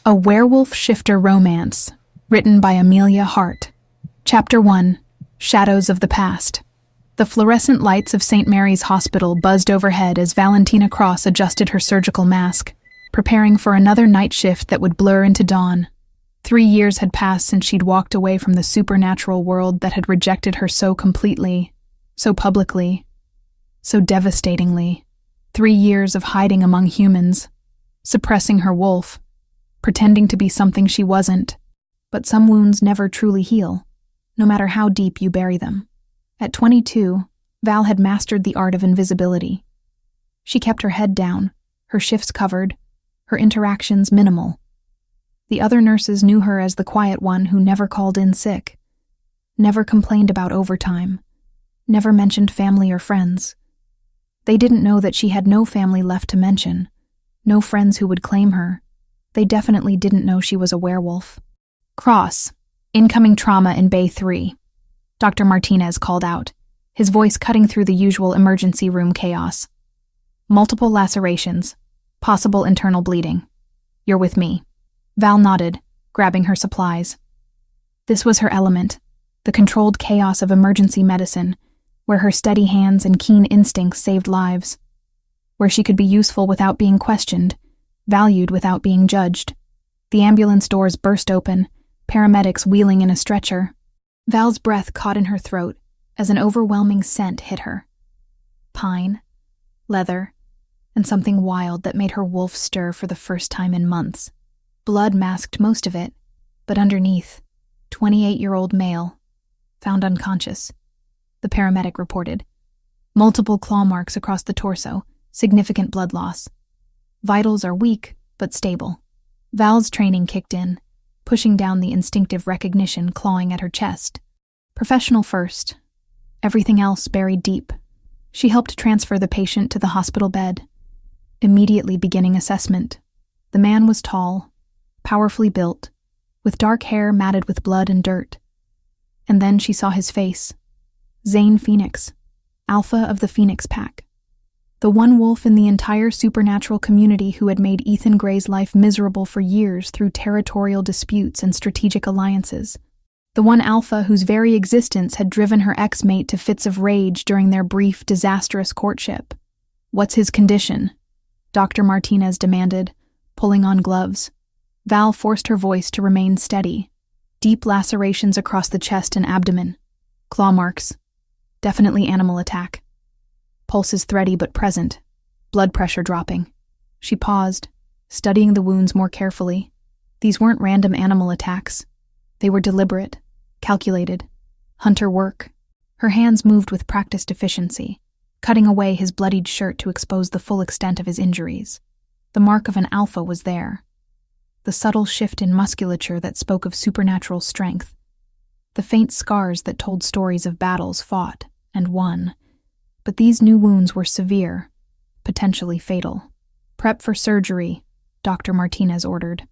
A Werewolf Shifter Romance, written by Amelia Hart. Chapter 1, Shadows of the Past. The fluorescent lights of St. Mary's Hospital buzzed overhead as Valentina Cross adjusted her surgical mask, preparing for another night shift that would blur into dawn. 3 years had passed since she'd walked away from the supernatural world that had rejected her so completely, so publicly, so devastatingly. 3 years of hiding among humans, suppressing her wolf, pretending to be something she wasn't. But some wounds never truly heal, no matter how deep you bury them. At 22, Val had mastered the art of invisibility. She kept her head down, her shifts covered, her interactions minimal. The other nurses knew her as the quiet one who never called in sick, never complained about overtime, never mentioned family or friends. They didn't know that she had no family left to mention, no friends who would claim her. They definitely didn't know she was a werewolf. "Cross, incoming trauma in Bay 3, Dr. Martinez called out, his voice cutting through the usual emergency room chaos. "Multiple lacerations, possible internal bleeding. You're with me." Val nodded, grabbing her supplies. This was her element, the controlled chaos of emergency medicine, where her steady hands and keen instincts saved lives, where she could be useful without being questioned, valued without being judged. The ambulance doors burst open, paramedics wheeling in a stretcher. Val's breath caught in her throat as an overwhelming scent hit her. Pine, leather, and something wild that made her wolf stir for the first time in months. Blood masked most of it, but underneath, 28-year-old male, found unconscious. The paramedic reported. Multiple claw marks across the torso, significant blood loss. Vitals are weak, but stable. Val's training kicked in, pushing down the instinctive recognition clawing at her chest. Professional first, everything else buried deep. She helped transfer the patient to the hospital bed, immediately beginning assessment. The man was tall, powerfully built, with dark hair matted with blood and dirt. And then she saw his face. Zane Phoenix, alpha of the Phoenix Pack. The one wolf in the entire supernatural community who had made Ethan Gray's life miserable for years through territorial disputes and strategic alliances. The one alpha whose very existence had driven her ex-mate to fits of rage during their brief, disastrous courtship. "What's his condition?" Dr. Martinez demanded, pulling on gloves. Val forced her voice to remain steady. Deep lacerations across the chest and abdomen. Claw marks. Definitely animal attack. Pulses thready but present, blood pressure dropping. She paused, studying the wounds more carefully. These weren't random animal attacks. They were deliberate, calculated, hunter work. Her hands moved with practiced efficiency, cutting away his bloodied shirt to expose the full extent of his injuries. The mark of an alpha was there. The subtle shift in musculature that spoke of supernatural strength. The faint scars that told stories of battles fought and won. But these new wounds were severe, potentially fatal. "Prep for surgery," Dr. Martinez ordered.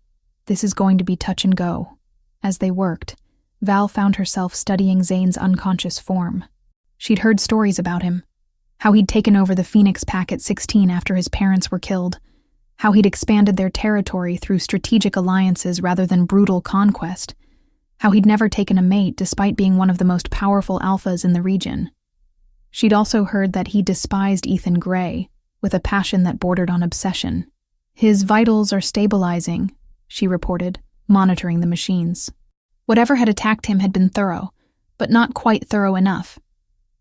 "This is going to be touch and go." As they worked, Val found herself studying Zane's unconscious form. She'd heard stories about him, how he'd taken over the Phoenix Pack at 16 after his parents were killed, how he'd expanded their territory through strategic alliances rather than brutal conquest, how he'd never taken a mate despite being one of the most powerful alphas in the region. She'd also heard that he despised Ethan Gray, with a passion that bordered on obsession. "His vitals are stabilizing," she reported, monitoring the machines. Whatever had attacked him had been thorough, but not quite thorough enough.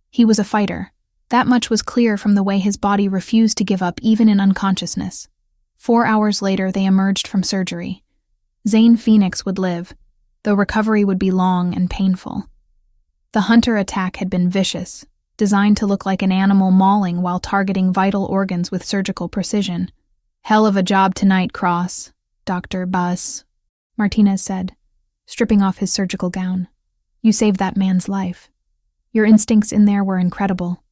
He was a fighter. That much was clear from the way his body refused to give up even in unconsciousness. 4 hours later, they emerged from surgery. Zane Phoenix would live, though recovery would be long and painful. The hunter attack had been vicious, designed to look like an animal mauling while targeting vital organs with surgical precision. "Hell of a job tonight, Cross, Dr. Bus," Martinez said, stripping off his surgical gown. "You saved that man's life. Your instincts in there were incredible."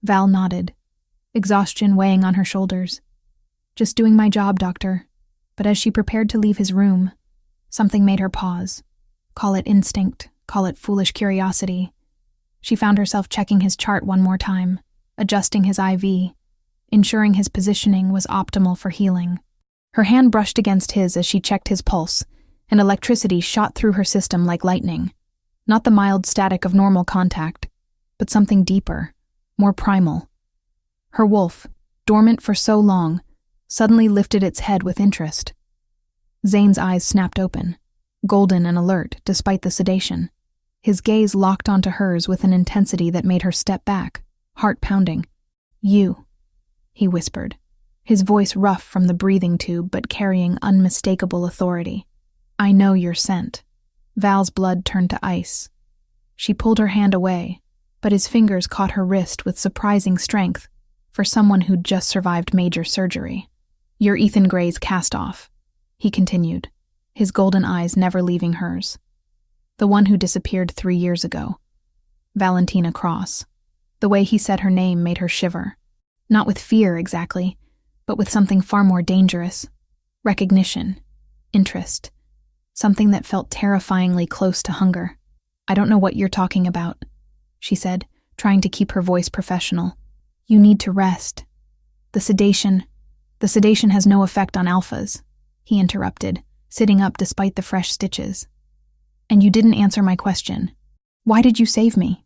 Val nodded, exhaustion weighing on her shoulders. "Just doing my job, doctor." But as she prepared to leave his room, something made her pause. Call it instinct, call it foolish curiosity. She found herself checking his chart one more time, adjusting his IV, ensuring his positioning was optimal for healing. Her hand brushed against his as she checked his pulse, and electricity shot through her system like lightning. Not the mild static of normal contact, but something deeper, more primal. Her wolf, dormant for so long, suddenly lifted its head with interest. Zane's eyes snapped open, golden and alert despite the sedation. His gaze locked onto hers with an intensity that made her step back, heart pounding. "You," he whispered, his voice rough from the breathing tube but carrying unmistakable authority. "I know your scent." Val's blood turned to ice. She pulled her hand away, but his fingers caught her wrist with surprising strength for someone who'd just survived major surgery. "You're Ethan Gray's cast-off," he continued, his golden eyes never leaving hers. "The one who disappeared 3 years ago. Valentina Cross." The way he said her name made her shiver. Not with fear, exactly, but with something far more dangerous. Recognition. Interest. Something that felt terrifyingly close to hunger. "I don't know what you're talking about," she said, trying to keep her voice professional. "You need to rest." The sedation has no effect on alphas," he interrupted, sitting up despite the fresh stitches. "And you didn't answer my question. Why did you save me?"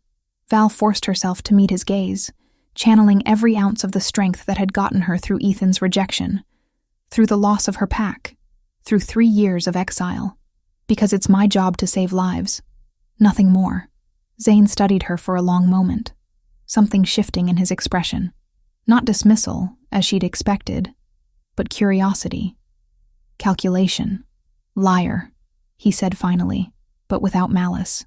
Val forced herself to meet his gaze, channeling every ounce of the strength that had gotten her through Ethan's rejection, through the loss of her pack, through 3 years of exile. "Because it's my job to save lives. Nothing more." Zane studied her for a long moment, something shifting in his expression. Not dismissal, as she'd expected, but curiosity. "Calculation. Liar," he said finally, but without malice.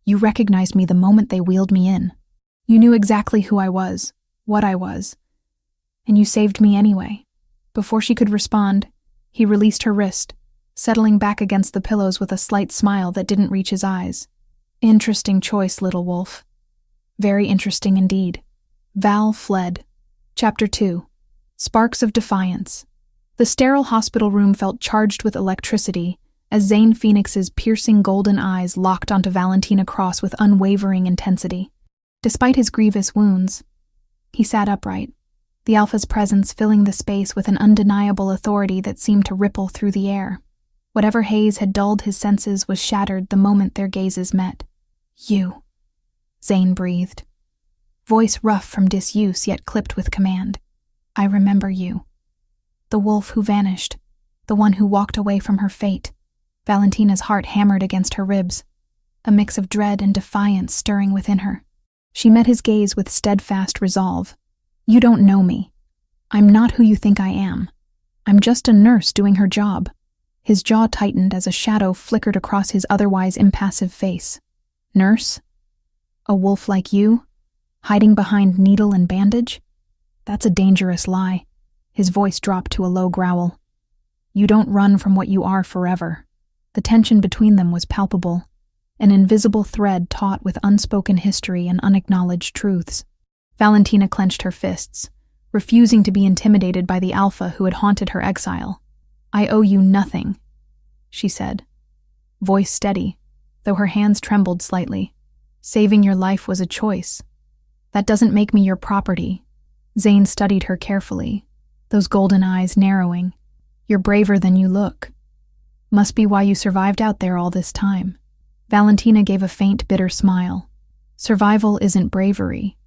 "You recognized me the moment they wheeled me in. You knew exactly who I was, what I was. And you saved me anyway." Before she could respond, he released her wrist, settling back against the pillows with a slight smile that didn't reach his eyes. "Interesting choice, little wolf. Very interesting indeed." Val fled. Chapter 2. Sparks of Defiance. The sterile hospital room felt charged with electricity as Zane Phoenix's piercing golden eyes locked onto Valentina Cross with unwavering intensity. Despite his grievous wounds, he sat upright, the Alpha's presence filling the space with an undeniable authority that seemed to ripple through the air. Whatever haze had dulled his senses was shattered the moment their gazes met. "You," Zane breathed, voice rough from disuse yet clipped with command. "I remember you. The wolf who vanished, the one who walked away from her fate." Valentina's heart hammered against her ribs, a mix of dread and defiance stirring within her. She met his gaze with steadfast resolve. "You don't know me. I'm not who you think I am. I'm just a nurse doing her job." His jaw tightened as a shadow flickered across his otherwise impassive face. "Nurse? A wolf like you? Hiding behind needle and bandage? That's a dangerous lie." His voice dropped to a low growl. "You don't run from what you are forever." The tension between them was palpable, an invisible thread taut with unspoken history and unacknowledged truths. Valentina clenched her fists, refusing to be intimidated by the Alpha who had haunted her exile. "I owe you nothing," she said, voice steady, though her hands trembled slightly. "Saving your life was a choice. That doesn't make me your property." Zane studied her carefully, those golden eyes narrowing. "You're braver than you look. Must be why you survived out there all this time." Valentina gave a faint, bitter smile. "Survival isn't bravery.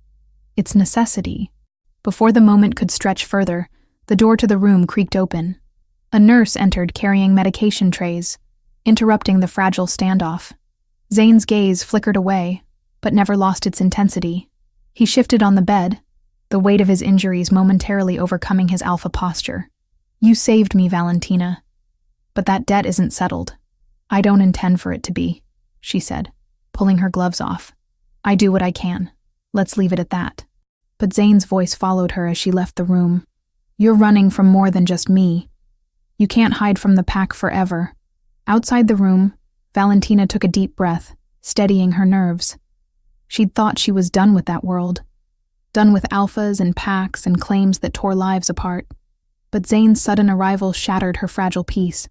It's necessity." Before the moment could stretch further, the door to the room creaked open. A nurse entered carrying medication trays, interrupting the fragile standoff. Zane's gaze flickered away, but never lost its intensity. He shifted on the bed, the weight of his injuries momentarily overcoming his alpha posture. "You saved me, Valentina. But that debt isn't settled. I don't intend for it to be," she said, pulling her gloves off. "I do what I can. Let's leave it at that." But Zane's voice followed her as she left the room. "You're running from more than just me. You can't hide from the pack forever." Outside the room, Valentina took a deep breath, steadying her nerves. She'd thought she was done with that world. Done with alphas and packs and claims that tore lives apart. But Zane's sudden arrival shattered her fragile peace.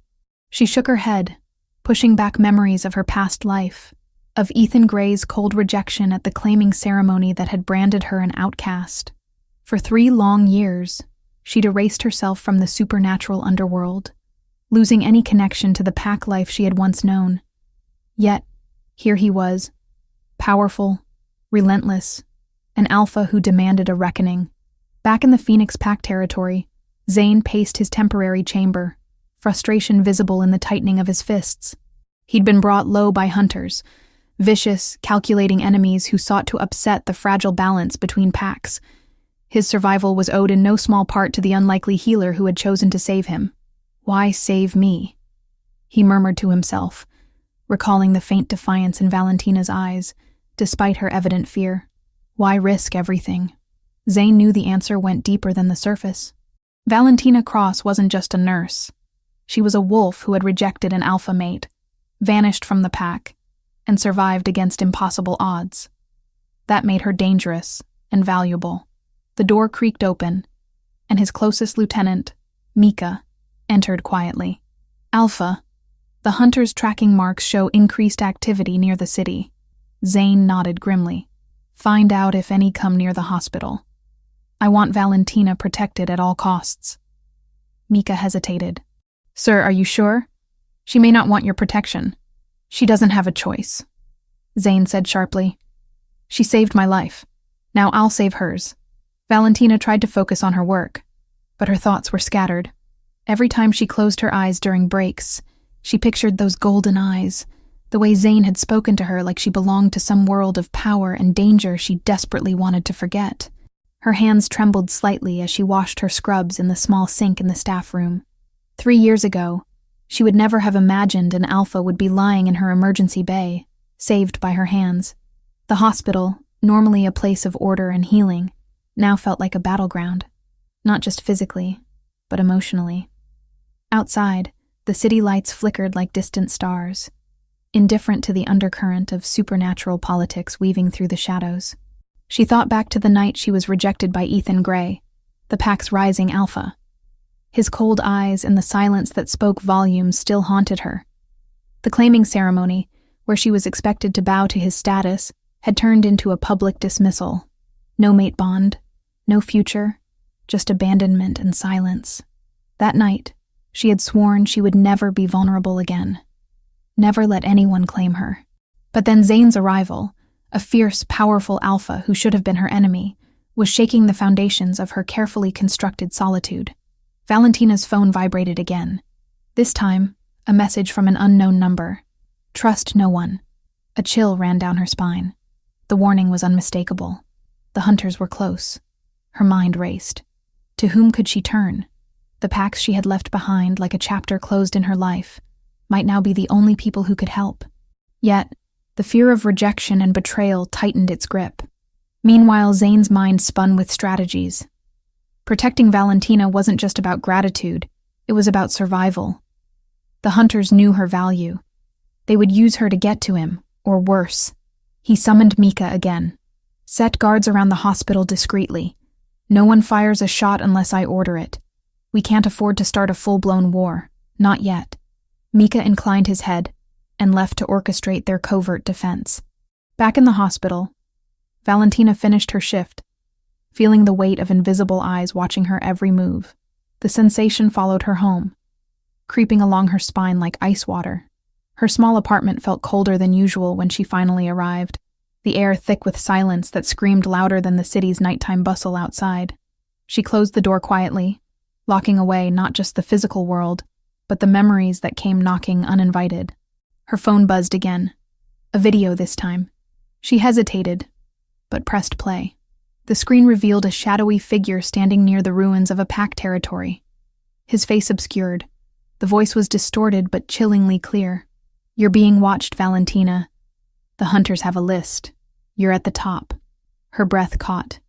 She shook her head, pushing back memories of her past life, of Ethan Gray's cold rejection at the claiming ceremony that had branded her an outcast. For 3 long years, She'd erased herself from the supernatural underworld, losing any connection to the pack life she had once known. Yet, here he was, powerful, relentless, an alpha who demanded a reckoning. Back in the Phoenix Pack territory, Zane paced his temporary chamber, frustration visible in the tightening of his fists. He'd been brought low by hunters, vicious, calculating enemies who sought to upset the fragile balance between packs. His survival was owed in no small part to the unlikely healer who had chosen to save him. Why save me? He murmured to himself, recalling the faint defiance in Valentina's eyes, despite her evident fear. Why risk everything? Zane knew the answer went deeper than the surface. Valentina Cross wasn't just a nurse. She was a wolf who had rejected an alpha mate, vanished from the pack, and survived against impossible odds. That made her dangerous and valuable. The door creaked open, and his closest lieutenant, Mika, entered quietly. Alpha, the hunter's tracking marks show increased activity near the city. Zane nodded grimly. Find out if any come near the hospital. I want Valentina protected at all costs. Mika hesitated. Sir, are you sure? She may not want your protection. She doesn't have a choice. Zane said sharply. She saved my life. Now I'll save hers. Valentina tried to focus on her work, but her thoughts were scattered. Every time she closed her eyes during breaks, she pictured those golden eyes, the way Zane had spoken to her like she belonged to some world of power and danger she desperately wanted to forget. Her hands trembled slightly as she washed her scrubs in the small sink in the staff room. 3 years ago, she would never have imagined an alpha would be lying in her emergency bay, saved by her hands. The hospital, normally a place of order and healing, now felt like a battleground, not just physically, but emotionally. Outside, the city lights flickered like distant stars, indifferent to the undercurrent of supernatural politics weaving through the shadows. She thought back to the night she was rejected by Ethan Gray, the pack's rising alpha. His cold eyes and the silence that spoke volumes still haunted her. The claiming ceremony, where she was expected to bow to his status, had turned into a public dismissal. No mate bond, no future, just abandonment and silence. That night, she had sworn she would never be vulnerable again. Never let anyone claim her. But then Zane's arrival, a fierce, powerful alpha who should have been her enemy, was shaking the foundations of her carefully constructed solitude. Valentina's phone vibrated again. This time, a message from an unknown number. Trust no one. A chill ran down her spine. The warning was unmistakable. The hunters were close. Her mind raced. To whom could she turn? The packs she had left behind, like a chapter closed in her life, might now be the only people who could help. Yet, the fear of rejection and betrayal tightened its grip. Meanwhile, Zane's mind spun with strategies. Protecting Valentina wasn't just about gratitude, it was about survival. The hunters knew her value. They would use her to get to him, or worse. He summoned Mika again. Set guards around the hospital discreetly. No one fires a shot unless I order it. We can't afford to start a full-blown war. Not yet. Mika inclined his head and left to orchestrate their covert defense. Back in the hospital, Valentina finished her shift, feeling the weight of invisible eyes watching her every move. The sensation followed her home, creeping along her spine like ice water. Her small apartment felt colder than usual when she finally arrived, the air thick with silence that screamed louder than the city's nighttime bustle outside. She closed the door quietly, locking away not just the physical world, but the memories that came knocking uninvited. Her phone buzzed again. A video this time. She hesitated, but pressed play. The screen revealed a shadowy figure standing near the ruins of a pack territory. His face obscured. The voice was distorted but chillingly clear. You're being watched, Valentina. The hunters have a list. You're at the top. Her breath caught.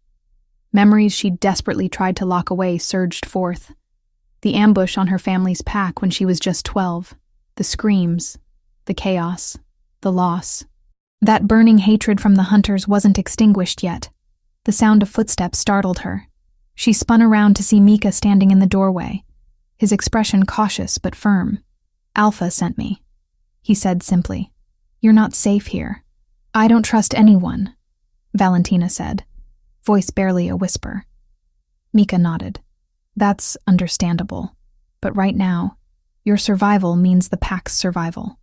Memories she desperately tried to lock away surged forth. The ambush on her family's pack when she was just 12. The screams. The chaos. The loss. That burning hatred from the hunters wasn't extinguished yet. The sound of footsteps startled her. She spun around to see Mika standing in the doorway, his expression cautious but firm. Alpha sent me, he said simply. You're not safe here. I don't trust anyone, Valentina said, voice barely a whisper. Mika nodded. That's understandable. But right now, your survival means the pack's survival.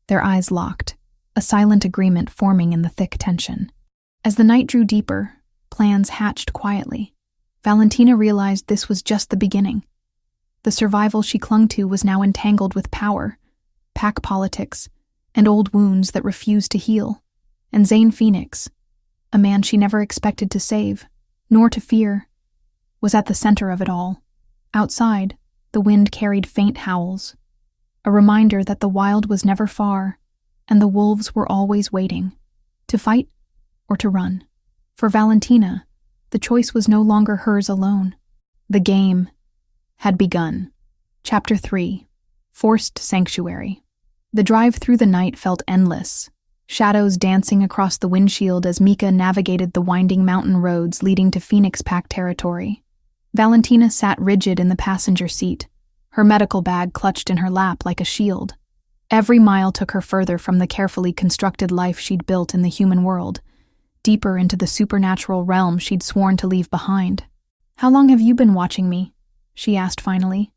Their eyes locked, a silent agreement forming in the thick tension. As the night drew deeper, plans hatched quietly. Valentina realized this was just the beginning. The survival she clung to was now entangled with power, pack politics, and old wounds that refused to heal. And Zane Phoenix, a man she never expected to save, nor to fear, was at the center of it all. Outside, the wind carried faint howls, a reminder that the wild was never far, and the wolves were always waiting, to fight or to run. For Valentina, the choice was no longer hers alone. The game had begun. Chapter 3. Forced Sanctuary. The drive through the night felt endless, shadows dancing across the windshield as Mika navigated the winding mountain roads leading to Phoenix Pack territory. Valentina sat rigid in the passenger seat, her medical bag clutched in her lap like a shield. Every mile took her further from the carefully constructed life she'd built in the human world, deeper into the supernatural realm she'd sworn to leave behind. "How long have you been watching me?" she asked finally,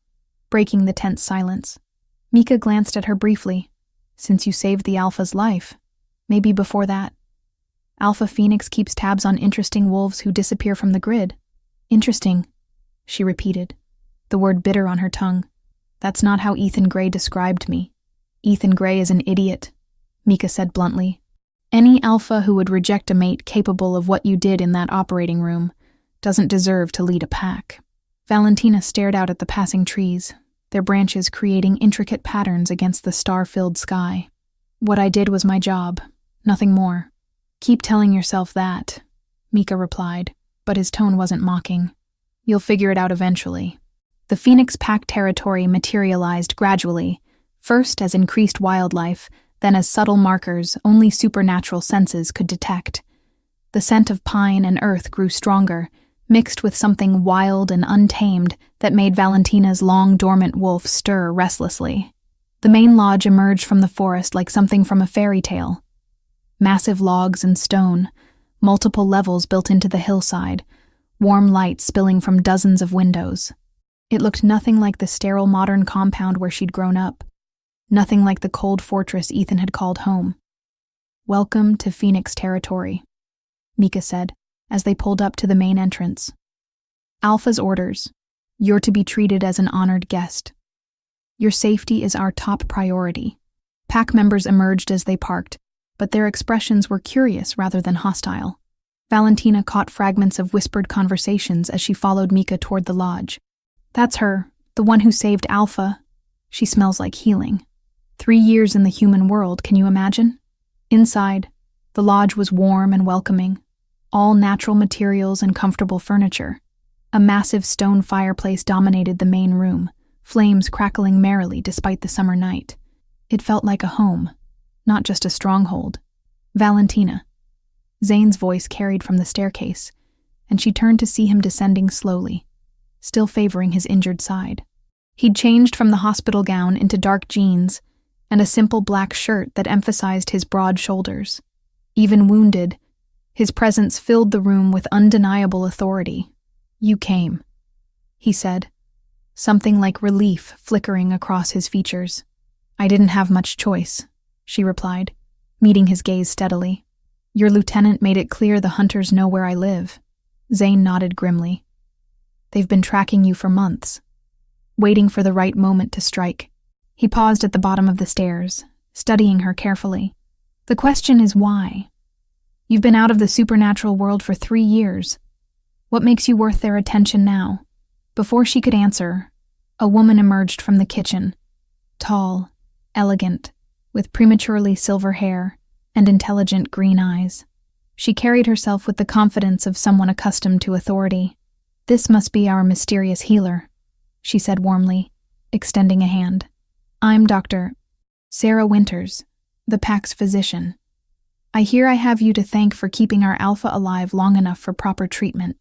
breaking the tense silence. Mika glanced at her briefly. "Since you saved the Alpha's life. Maybe before that. Alpha Phoenix keeps tabs on interesting wolves who disappear from the grid." "Interesting," she repeated, the word bitter on her tongue. "That's not how Ethan Gray described me." "Ethan Gray is an idiot," Mika said bluntly. "Any alpha who would reject a mate capable of what you did in that operating room doesn't deserve to lead a pack." Valentina stared out at the passing trees, their branches creating intricate patterns against the star-filled sky. "What I did was my job, nothing more." "Keep telling yourself that," Mika replied, but his tone wasn't mocking. "You'll figure it out eventually." The Phoenix Pack territory materialized gradually, first as increased wildlife, then as subtle markers only supernatural senses could detect. The scent of pine and earth grew stronger, mixed with something wild and untamed that made Valentina's long-dormant wolf stir restlessly. The main lodge emerged from the forest like something from a fairy tale. Massive logs and stone, multiple levels built into the hillside, warm light spilling from dozens of windows. It looked nothing like the sterile modern compound where she'd grown up, nothing like the cold fortress Ethan had called home. "Welcome to Phoenix territory," Mika said, as they pulled up to the main entrance. "Alpha's orders. You're to be treated as an honored guest. Your safety is our top priority." Pack members emerged as they parked, but their expressions were curious rather than hostile. Valentina caught fragments of whispered conversations as she followed Mika toward the lodge. "That's her, the one who saved Alpha. She smells like healing. 3 years in the human world, can you imagine?" Inside, the lodge was warm and welcoming, all natural materials and comfortable furniture. A massive stone fireplace dominated the main room, flames crackling merrily despite the summer night. It felt like a home, not just a stronghold. "Valentina." Zane's voice carried from the staircase, and she turned to see him descending slowly, still favoring his injured side. He'd changed from the hospital gown into dark jeans and a simple black shirt that emphasized his broad shoulders. Even wounded, his presence filled the room with undeniable authority. "You came," he said, something like relief flickering across his features. "I didn't have much choice," she replied, meeting his gaze steadily. "Your lieutenant made it clear the hunters know where I live." Zane nodded grimly. "They've been tracking you for months, waiting for the right moment to strike." He paused at the bottom of the stairs, studying her carefully. "The question is why? You've been out of the supernatural world for 3 years. What makes you worth their attention now?" Before she could answer, a woman emerged from the kitchen, tall, elegant, with prematurely silver hair and intelligent green eyes. She carried herself with the confidence of someone accustomed to authority. "This must be our mysterious healer," she said warmly, extending a hand. "I'm Dr. Sarah Winters, the Pack's physician. I hear I have you to thank for keeping our Alpha alive long enough for proper treatment."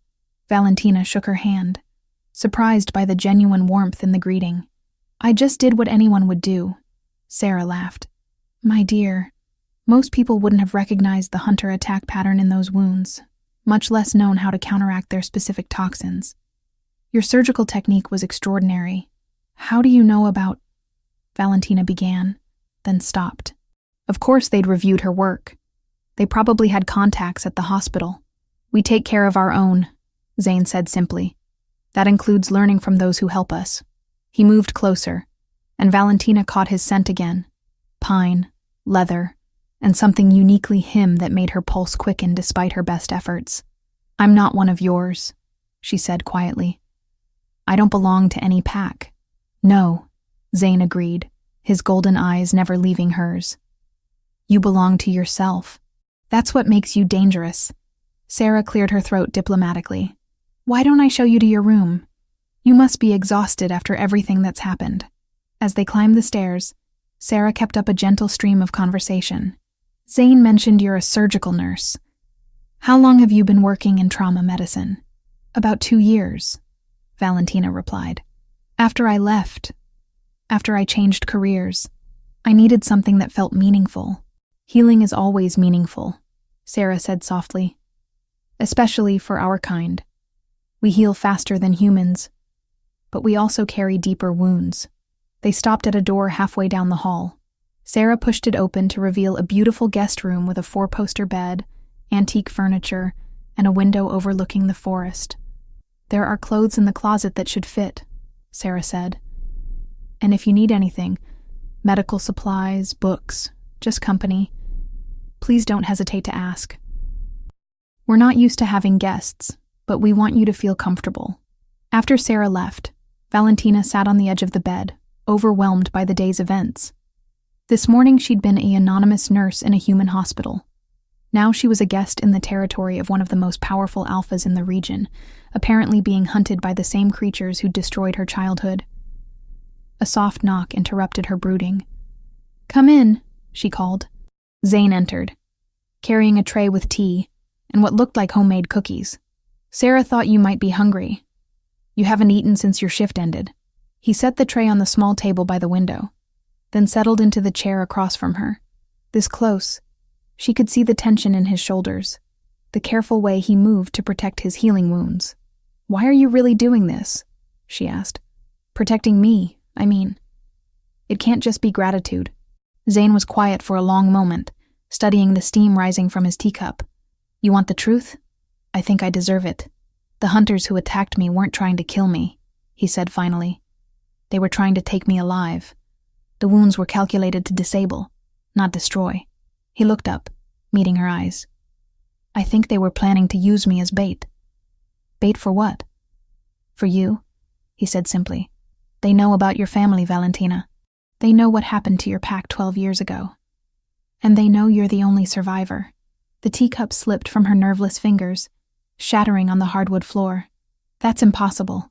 Valentina shook her hand, surprised by the genuine warmth in the greeting. "I just did what anyone would do," Sarah laughed. "My dear, most people wouldn't have recognized the hunter attack pattern in those wounds, much less known how to counteract their specific toxins. Your surgical technique was extraordinary. How do you know about... Valentina began, then stopped. Of course they'd reviewed her work. They probably had contacts at the hospital. We take care of our own, Zane said simply. That includes learning from those who help us. He moved closer, and Valentina caught his scent again. Pine, leather, and something uniquely him that made her pulse quicken despite her best efforts. I'm not one of yours, she said quietly. I don't belong to any pack. No, Zane agreed, his golden eyes never leaving hers. You belong to yourself. That's what makes you dangerous. Sarah cleared her throat diplomatically. Why don't I show you to your room? You must be exhausted after everything that's happened. As they climbed the stairs, Sarah kept up a gentle stream of conversation. Zane mentioned you're a surgical nurse. How long have you been working in trauma medicine? About 2 years, Valentina replied. After I changed careers, I needed something that felt meaningful. Healing is always meaningful, Sarah said softly. Especially for our kind. We heal faster than humans, but we also carry deeper wounds. They stopped at a door halfway down the hall. Sarah pushed it open to reveal a beautiful guest room with a 4-poster bed, antique furniture, and a window overlooking the forest. There are clothes in the closet that should fit, Sarah said. And if you need anything, medical supplies, books, just company, please don't hesitate to ask. We're not used to having guests, but we want you to feel comfortable. After Sarah left, Valentina sat on the edge of the bed, overwhelmed by the day's events. This morning she'd been an anonymous nurse in a human hospital. Now she was a guest in the territory of one of the most powerful alphas in the region, apparently being hunted by the same creatures who destroyed her childhood. A soft knock interrupted her brooding. Come in, she called. Zane entered, carrying a tray with tea and what looked like homemade cookies. Sarah thought you might be hungry. You haven't eaten since your shift ended. He set the tray on the small table by the window, then settled into the chair across from her. This close, she could see the tension in his shoulders, the careful way he moved to protect his healing wounds. Why are you really doing this? She asked. Protecting me, I mean. It can't just be gratitude. Zane was quiet for a long moment, studying the steam rising from his teacup. You want the truth? I think I deserve it. The hunters who attacked me weren't trying to kill me, he said finally. They were trying to take me alive. The wounds were calculated to disable, not destroy. He looked up, meeting her eyes. I think they were planning to use me as bait. Bait for what? For you, he said simply. They know about your family, Valentina. They know what happened to your pack 12 years ago. And they know you're the only survivor. The teacup slipped from her nerveless fingers, shattering on the hardwood floor. That's impossible.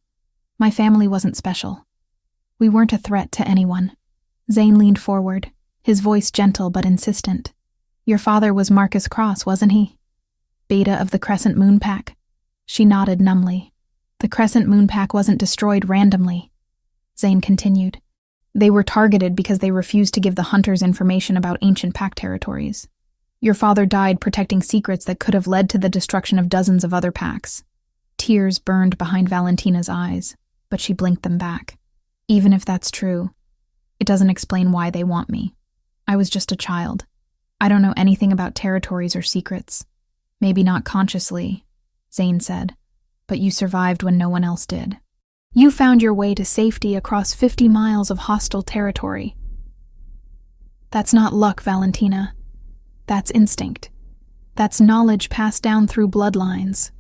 My family wasn't special. We weren't a threat to anyone. Zane leaned forward, his voice gentle but insistent. Your father was Marcus Cross, wasn't he? Beta of the Crescent Moon Pack. She nodded numbly. The Crescent Moon Pack wasn't destroyed randomly. Zane continued. They were targeted because they refused to give the hunters information about ancient pack territories. Your father died protecting secrets that could have led to the destruction of dozens of other packs. Tears burned behind Valentina's eyes, but she blinked them back. Even if that's true, it doesn't explain why they want me. I was just a child. I don't know anything about territories or secrets. Maybe not consciously, Zane said, but you survived when no one else did. You found your way to safety across 50 miles of hostile territory. That's not luck, Valentina. That's instinct. That's knowledge passed down through bloodlines.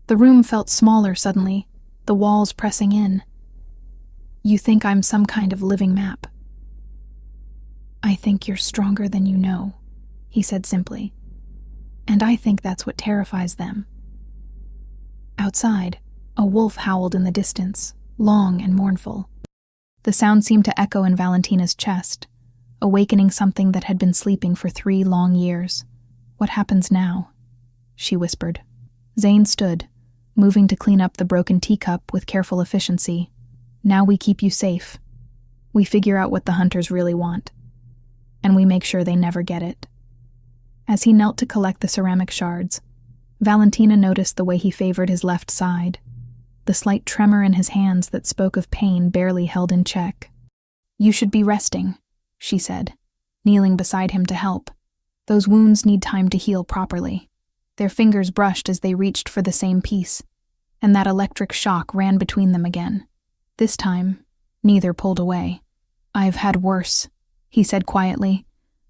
The room felt smaller suddenly, the walls pressing in. You think I'm some kind of living map. I think you're stronger than you know, he said simply. And I think that's what terrifies them. Outside, a wolf howled in the distance, long and mournful. The sound seemed to echo in Valentina's chest, awakening something that had been sleeping for 3 long years. What happens now? She whispered. Zane stood, moving to clean up the broken teacup with careful efficiency. Now we keep you safe. We figure out what the hunters really want. And we make sure they never get it. As he knelt to collect the ceramic shards, Valentina noticed the way he favored his left side. the slight tremor in his hands that spoke of pain barely held in check. "You should be resting," she said, kneeling beside him to help. "Those wounds need time to heal properly." Their fingers brushed as they reached for the same piece, and that electric shock ran between them again. This time, neither pulled away. "I've had worse," he said quietly,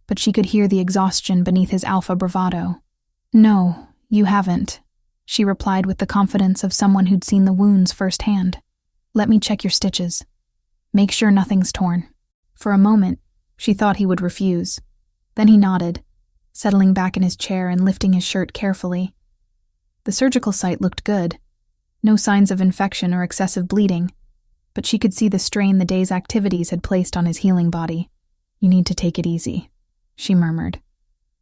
but she could hear the exhaustion beneath his alpha bravado. "No, you haven't," she replied with the confidence of someone who'd seen the wounds firsthand. "Let me check your stitches. Make sure nothing's torn." For a moment, she thought he would refuse. Then he nodded, settling back in his chair and lifting his shirt carefully. The surgical site looked good. No signs of infection or excessive bleeding, but she could see the strain the day's activities had placed on his healing body. "You need to take it easy," she murmured,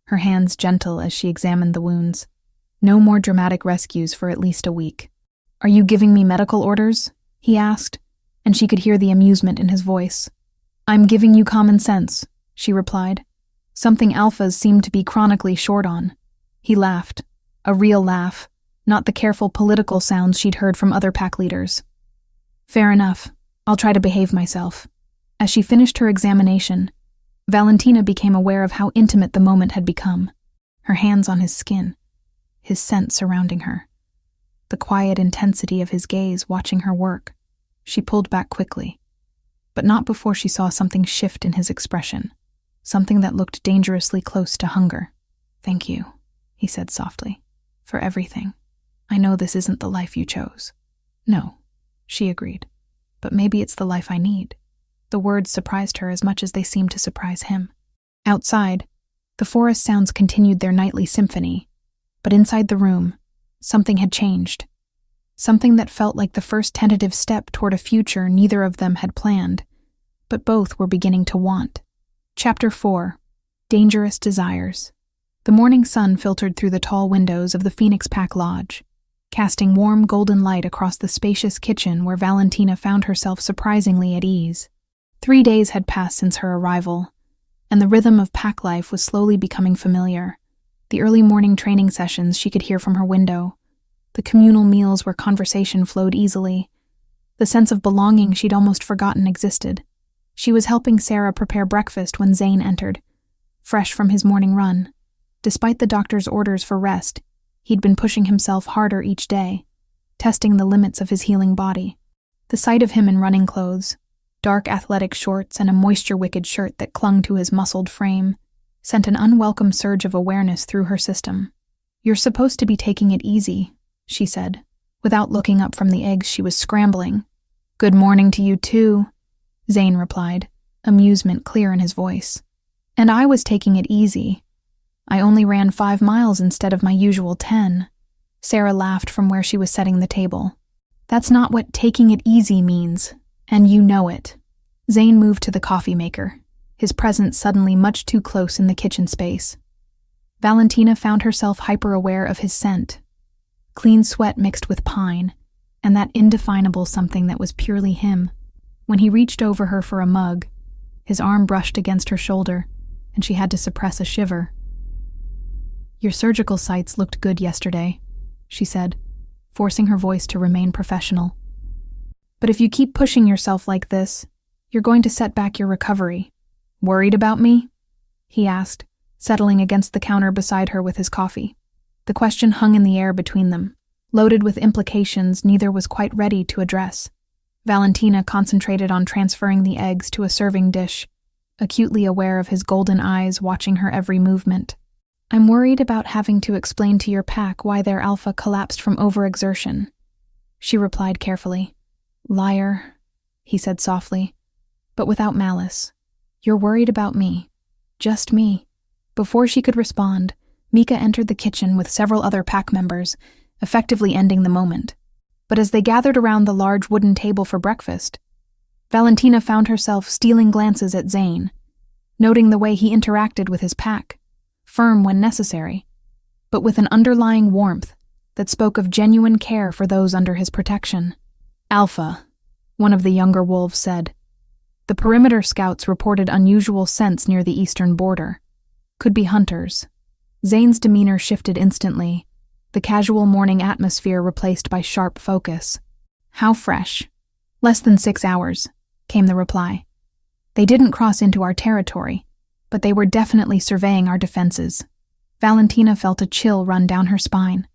her hands gentle as she examined the wounds. "No more dramatic rescues for at least a week." "Are you giving me medical orders?" he asked, and she could hear the amusement in his voice. "I'm giving you common sense," she replied. Something alphas seemed to be chronically short on. He laughed, a real laugh, not the careful political sounds she'd heard from other pack leaders. "Fair enough. I'll try to behave myself." As she finished her examination, Valentina became aware of how intimate the moment had become. Her hands on his skin, his scent surrounding her, the quiet intensity of his gaze watching her work. She pulled back quickly, but not before she saw something shift in his expression, something that looked dangerously close to hunger. "Thank you," he said softly, "for everything. I know this isn't the life you chose." "No," she agreed, "but maybe it's the life I need." The words surprised her as much as they seemed to surprise him. Outside, the forest sounds continued their nightly symphony, but inside the room, something had changed. Something that felt like the first tentative step toward a future neither of them had planned, but both were beginning to want. Chapter 4. Dangerous Desires. The morning sun filtered through the tall windows of the Phoenix Pack Lodge, casting warm golden light across the spacious kitchen where Valentina found herself surprisingly at ease. 3 days had passed since her arrival, and the rhythm of pack life was slowly becoming familiar. The early morning training sessions she could hear from her window, the communal meals where conversation flowed easily, the sense of belonging she'd almost forgotten existed. She was helping Sarah prepare breakfast when Zane entered, fresh from his morning run. Despite the doctor's orders for rest, he'd been pushing himself harder each day, testing the limits of his healing body. The sight of him in running clothes, dark athletic shorts and a moisture-wicked shirt that clung to his muscled frame, sent an unwelcome surge of awareness through her system. "You're supposed to be taking it easy," she said, without looking up from the eggs she was scrambling. "Good morning to you too," Zane replied, amusement clear in his voice. "And I was taking it easy. I only ran 5 miles instead of my usual 10. Sarah laughed from where she was setting the table. "That's not what taking it easy means, and you know it." Zane moved to the coffee maker, his presence suddenly much too close in the kitchen space. Valentina found herself hyper-aware of his scent, clean sweat mixed with pine, and that indefinable something that was purely him. When he reached over her for a mug, his arm brushed against her shoulder, and she had to suppress a shiver. "Your surgical sites looked good yesterday," she said, forcing her voice to remain professional. "But if you keep pushing yourself like this, you're going to set back your recovery." "Worried about me?" he asked, settling against the counter beside her with his coffee. The question hung in the air between them, loaded with implications neither was quite ready to address. Valentina concentrated on transferring the eggs to a serving dish, acutely aware of his golden eyes watching her every movement. "I'm worried about having to explain to your pack why their alpha collapsed from overexertion," she replied carefully. "Liar," he said softly, but without malice. "You're worried about me. Just me." Before she could respond, Mika entered the kitchen with several other pack members, effectively ending the moment. But as they gathered around the large wooden table for breakfast, Valentina found herself stealing glances at Zane, noting the way he interacted with his pack, firm when necessary, but with an underlying warmth that spoke of genuine care for those under his protection. "Alpha," one of the younger wolves said. The perimeter scouts reported unusual scents near the eastern border. Could be hunters. Zane's demeanor shifted instantly, the casual morning atmosphere replaced by sharp focus. How fresh. Less than 6 hours, came the reply. They didn't cross into our territory, but they were definitely surveying our defenses. Valentina felt a chill run down her spine.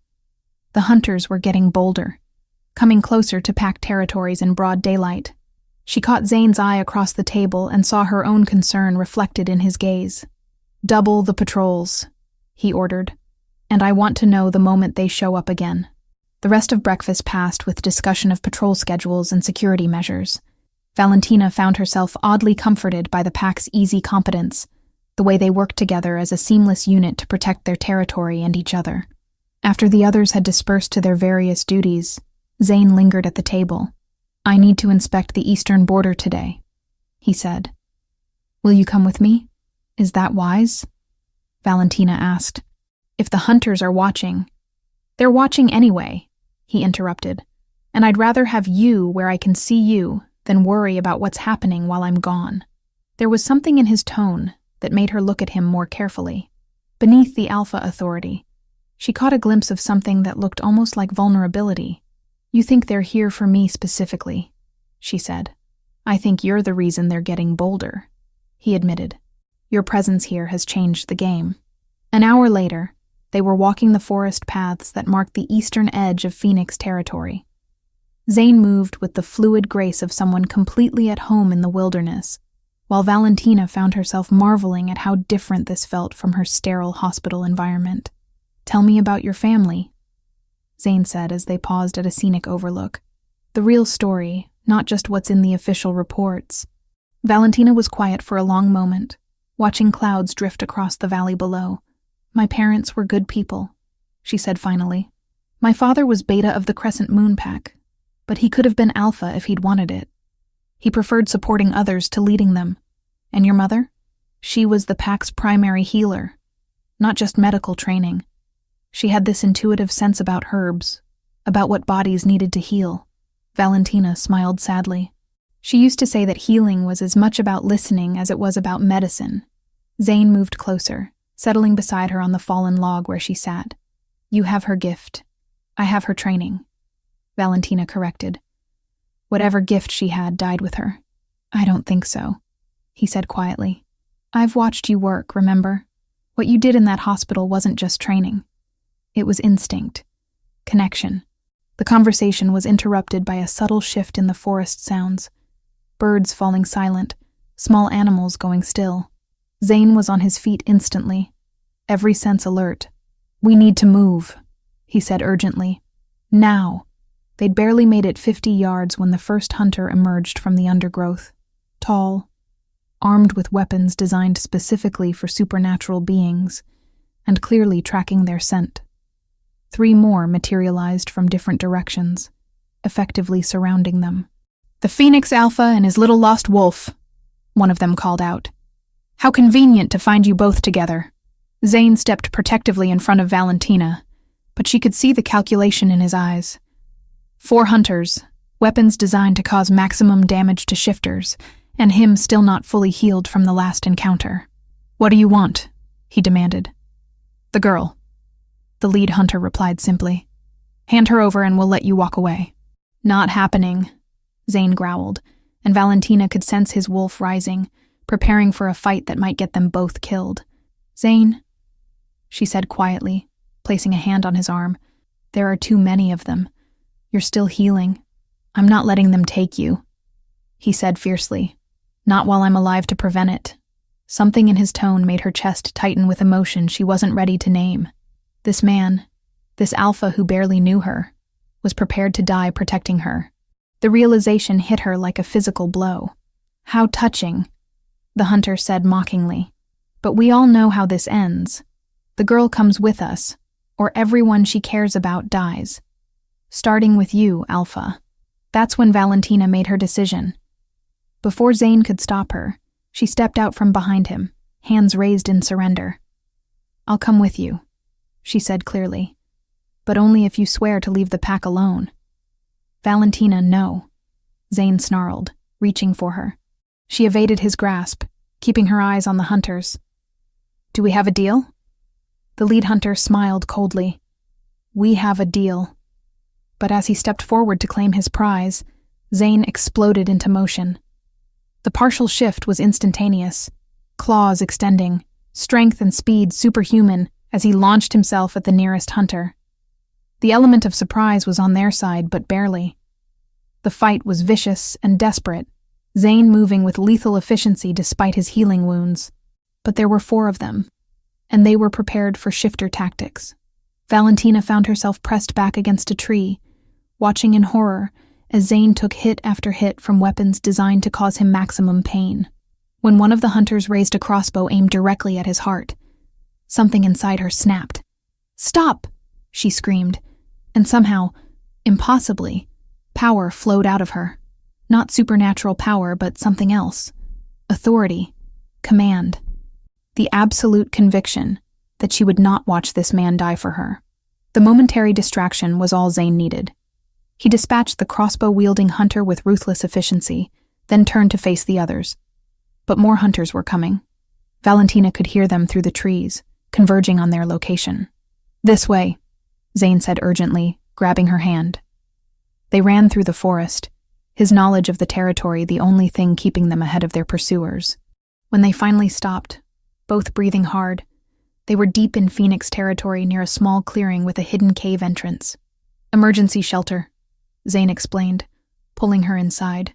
The hunters were getting bolder, coming closer to packed territories in broad daylight. She caught Zane's eye across the table and saw her own concern reflected in his gaze. "Double the patrols," he ordered, "and I want to know the moment they show up again." The rest of breakfast passed with discussion of patrol schedules and security measures. Valentina found herself oddly comforted by the pack's easy competence, the way they worked together as a seamless unit to protect their territory and each other. After the others had dispersed to their various duties, Zane lingered at the table. "I need to inspect the eastern border today," he said. "Will you come with me? Is that wise?" Valentina asked. "If the hunters are watching—" "They're watching anyway," he interrupted, "and I'd rather have you where I can see you than worry about what's happening while I'm gone." There was something in his tone that made her look at him more carefully. Beneath the Alpha authority, she caught a glimpse of something that looked almost like vulnerability. "You think they're here for me specifically," she said. "I think you're the reason they're getting bolder," he admitted. "Your presence here has changed the game." An hour later, they were walking the forest paths that marked the eastern edge of Phoenix territory. Zane moved with the fluid grace of someone completely at home in the wilderness, while Valentina found herself marveling at how different this felt from her sterile hospital environment. "Tell me about your family," Zane said as they paused at a scenic overlook. "The real story, not just what's in the official reports." Valentina was quiet for a long moment, watching clouds drift across the valley below. "My parents were good people," she said finally. "My father was Beta of the Crescent Moon Pack, but he could have been Alpha if he'd wanted it. He preferred supporting others to leading them. And your mother? She was the Pack's primary healer, not just medical training. She had this intuitive sense about herbs, about what bodies needed to heal." Valentina smiled sadly. She used to say that healing was as much about listening as it was about medicine. Zane moved closer, settling beside her on the fallen log where she sat. "You have her gift. I have her training," Valentina corrected. "Whatever gift she had died with her." "I don't think so," he said quietly. "I've watched you work, remember? What you did in that hospital wasn't just training. It was instinct, connection." The conversation was interrupted by a subtle shift in the forest sounds. Birds falling silent, small animals going still. Zane was on his feet instantly, every sense alert. "We need to move," he said urgently. "Now." They'd barely made it 50 yards when the first hunter emerged from the undergrowth. Tall, armed with weapons designed specifically for supernatural beings, and clearly tracking their scent. 3 more materialized from different directions, effectively surrounding them. "The Phoenix Alpha and his little lost wolf," one of them called out. "How convenient to find you both together." Zane stepped protectively in front of Valentina, but she could see the calculation in his eyes. 4 hunters, weapons designed to cause maximum damage to shifters, and him still not fully healed from the last encounter. "What do you want?" he demanded. "The girl," the lead hunter replied simply. "Hand her over and we'll let you walk away." "Not happening," Zane growled, and Valentina could sense his wolf rising, preparing for a fight that might get them both killed. "Zane," she said quietly, placing a hand on his arm, "there are too many of them. You're still healing. I'm not letting them take you," he said fiercely. "Not while I'm alive to prevent it." Something in his tone made her chest tighten with emotion she wasn't ready to name. This man, this Alpha who barely knew her, was prepared to die protecting her. The realization hit her like a physical blow. "How touching," the hunter said mockingly. "But we all know how this ends. The girl comes with us, or everyone she cares about dies. Starting with you, Alpha." That's when Valentina made her decision. Before Zane could stop her, she stepped out from behind him, hands raised in surrender. "I'll come with you," she said clearly, "but only if you swear to leave the pack alone." "Valentina, no," Zane snarled, reaching for her. She evaded his grasp, keeping her eyes on the hunters. "Do we have a deal?" The lead hunter smiled coldly. "We have a deal. but as he stepped forward to claim his prize, Zane exploded into motion. The partial shift was instantaneous, claws extending, strength and speed superhuman as he launched himself at the nearest hunter. The element of surprise was on their side, but barely. The fight was vicious and desperate, Zane moving with lethal efficiency despite his healing wounds. But there were 4 of them, and they were prepared for shifter tactics. Valentina found herself pressed back against a tree, watching in horror as Zane took hit after hit from weapons designed to cause him maximum pain. When one of the hunters raised a crossbow aimed directly at his heart, something inside her snapped. "Stop!" she screamed, and somehow, impossibly, power flowed out of her. Not supernatural power, but something else. Authority. Command. The absolute conviction that she would not watch this man die for her. The momentary distraction was all Zane needed. He dispatched the crossbow-wielding hunter with ruthless efficiency, then turned to face the others. But more hunters were coming. Valentina could hear them through the trees, converging on their location. "This way," Zane said urgently, grabbing her hand. They ran through the forest, his knowledge of the territory the only thing keeping them ahead of their pursuers. When they finally stopped, both breathing hard, they were deep in Phoenix territory near a small clearing with a hidden cave entrance. "Emergency shelter," Zane explained, pulling her inside.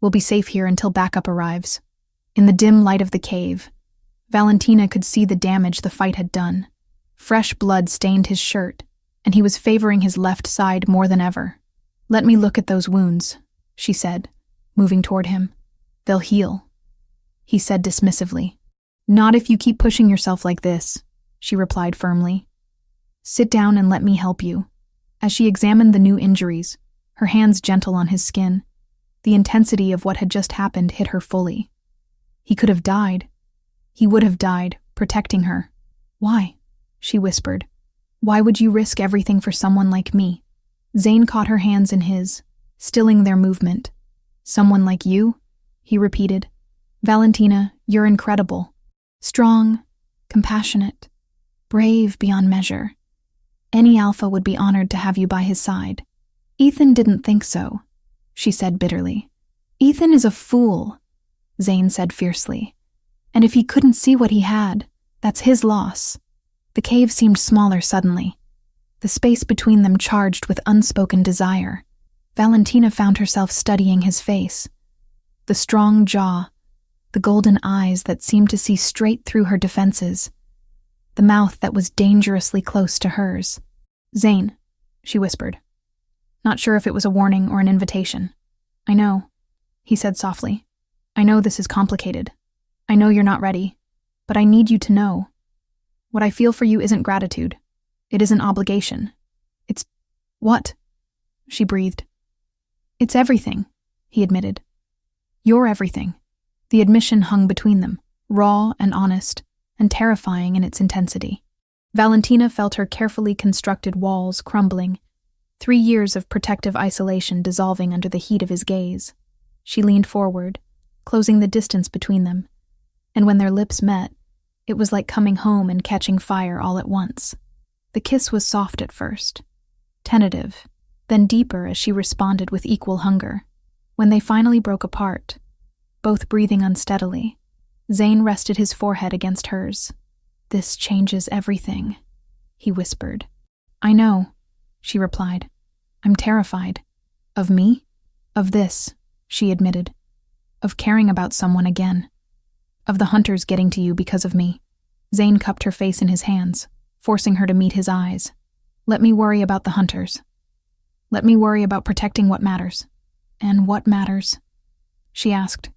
"We'll be safe here until backup arrives." In the dim light of the cave, Valentina could see the damage the fight had done. Fresh blood stained his shirt, and he was favoring his left side more than ever. "Let me look at those wounds," she said, moving toward him. "They'll heal," he said dismissively. "Not if you keep pushing yourself like this," she replied firmly. "Sit down and let me help you." As she examined the new injuries, her hands gentle on his skin, the intensity of what had just happened hit her fully. He could have died. He would have died, protecting her. "Why?" she whispered. "Why would you risk everything for someone like me?" Zane caught her hands in his, stilling their movement. "Someone like you?" he repeated. "Valentina, you're incredible. Strong, compassionate, brave beyond measure. Any alpha would be honored to have you by his side." "Ethan didn't think so," she said bitterly. "Ethan is a fool," Zane said fiercely. "And if he couldn't see what he had, that's his loss." The cave seemed smaller suddenly, the space between them charged with unspoken desire. Valentina found herself studying his face. The strong jaw, the golden eyes that seemed to see straight through her defenses, the mouth that was dangerously close to hers. "Zane," she whispered. Not sure if it was a warning or an invitation. "I know," he said softly. "I know this is complicated. I know you're not ready, but I need you to know. What I feel for you isn't gratitude. It isn't obligation. It's..." "What?" she breathed. "It's everything," he admitted. "You're everything." The admission hung between them, raw and honest, and terrifying in its intensity. Valentina felt her carefully constructed walls crumbling, 3 years of protective isolation dissolving under the heat of his gaze. She leaned forward, closing the distance between them, and when their lips met, it was like coming home and catching fire all at once. The kiss was soft at first, tentative, then deeper as she responded with equal hunger. When they finally broke apart, both breathing unsteadily, Zane rested his forehead against hers. "This changes everything," he whispered. "I know," she replied. "I'm terrified." "Of me?" "Of this," she admitted. "Of caring about someone again. Of the hunters getting to you because of me." Zane cupped her face in his hands, forcing her to meet his eyes. "Let me worry about the hunters. Let me worry about protecting what matters." "And what matters?" she asked,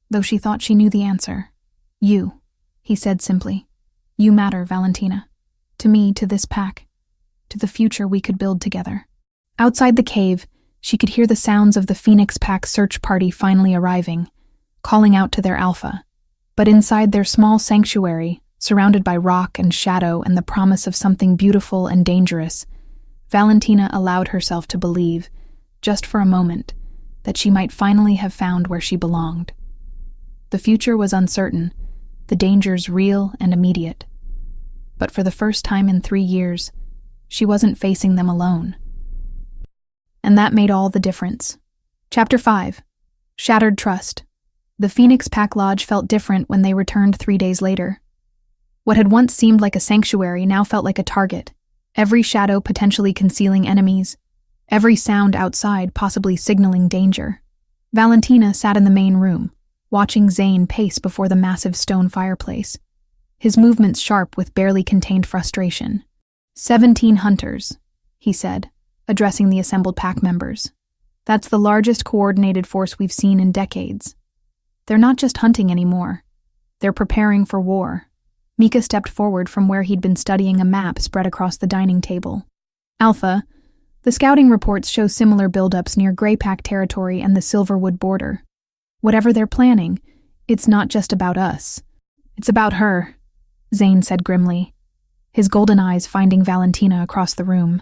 though she thought she knew the answer. "You," he said simply. "You matter, Valentina. To me, to this pack, to the future we could build together." Outside the cave, she could hear the sounds of the Phoenix Pack search party finally arriving, calling out to their alpha. But inside their small sanctuary, surrounded by rock and shadow and the promise of something beautiful and dangerous, Valentina allowed herself to believe, just for a moment, that she might finally have found where she belonged. The future was uncertain, the dangers real and immediate. But for the first time in 3 years, she wasn't facing them alone. And that made all the difference. Chapter 5. Shattered Trust. The Phoenix Pack Lodge felt different when they returned 3 days later. What had once seemed like a sanctuary now felt like a target, every shadow potentially concealing enemies, every sound outside possibly signaling danger. Valentina sat in the main room, watching Zane pace before the massive stone fireplace, his movements sharp with barely contained frustration. 17 hunters, he said, addressing the assembled pack members. That's the largest coordinated force we've seen in decades. They're not just hunting anymore. They're preparing for war. Mika stepped forward from where he'd been studying a map spread across the dining table. Alpha, the scouting reports show similar buildups near Grey Pack territory and the Silverwood border. Whatever they're planning, it's not just about us. It's about her, Zane said grimly, his golden eyes finding Valentina across the room.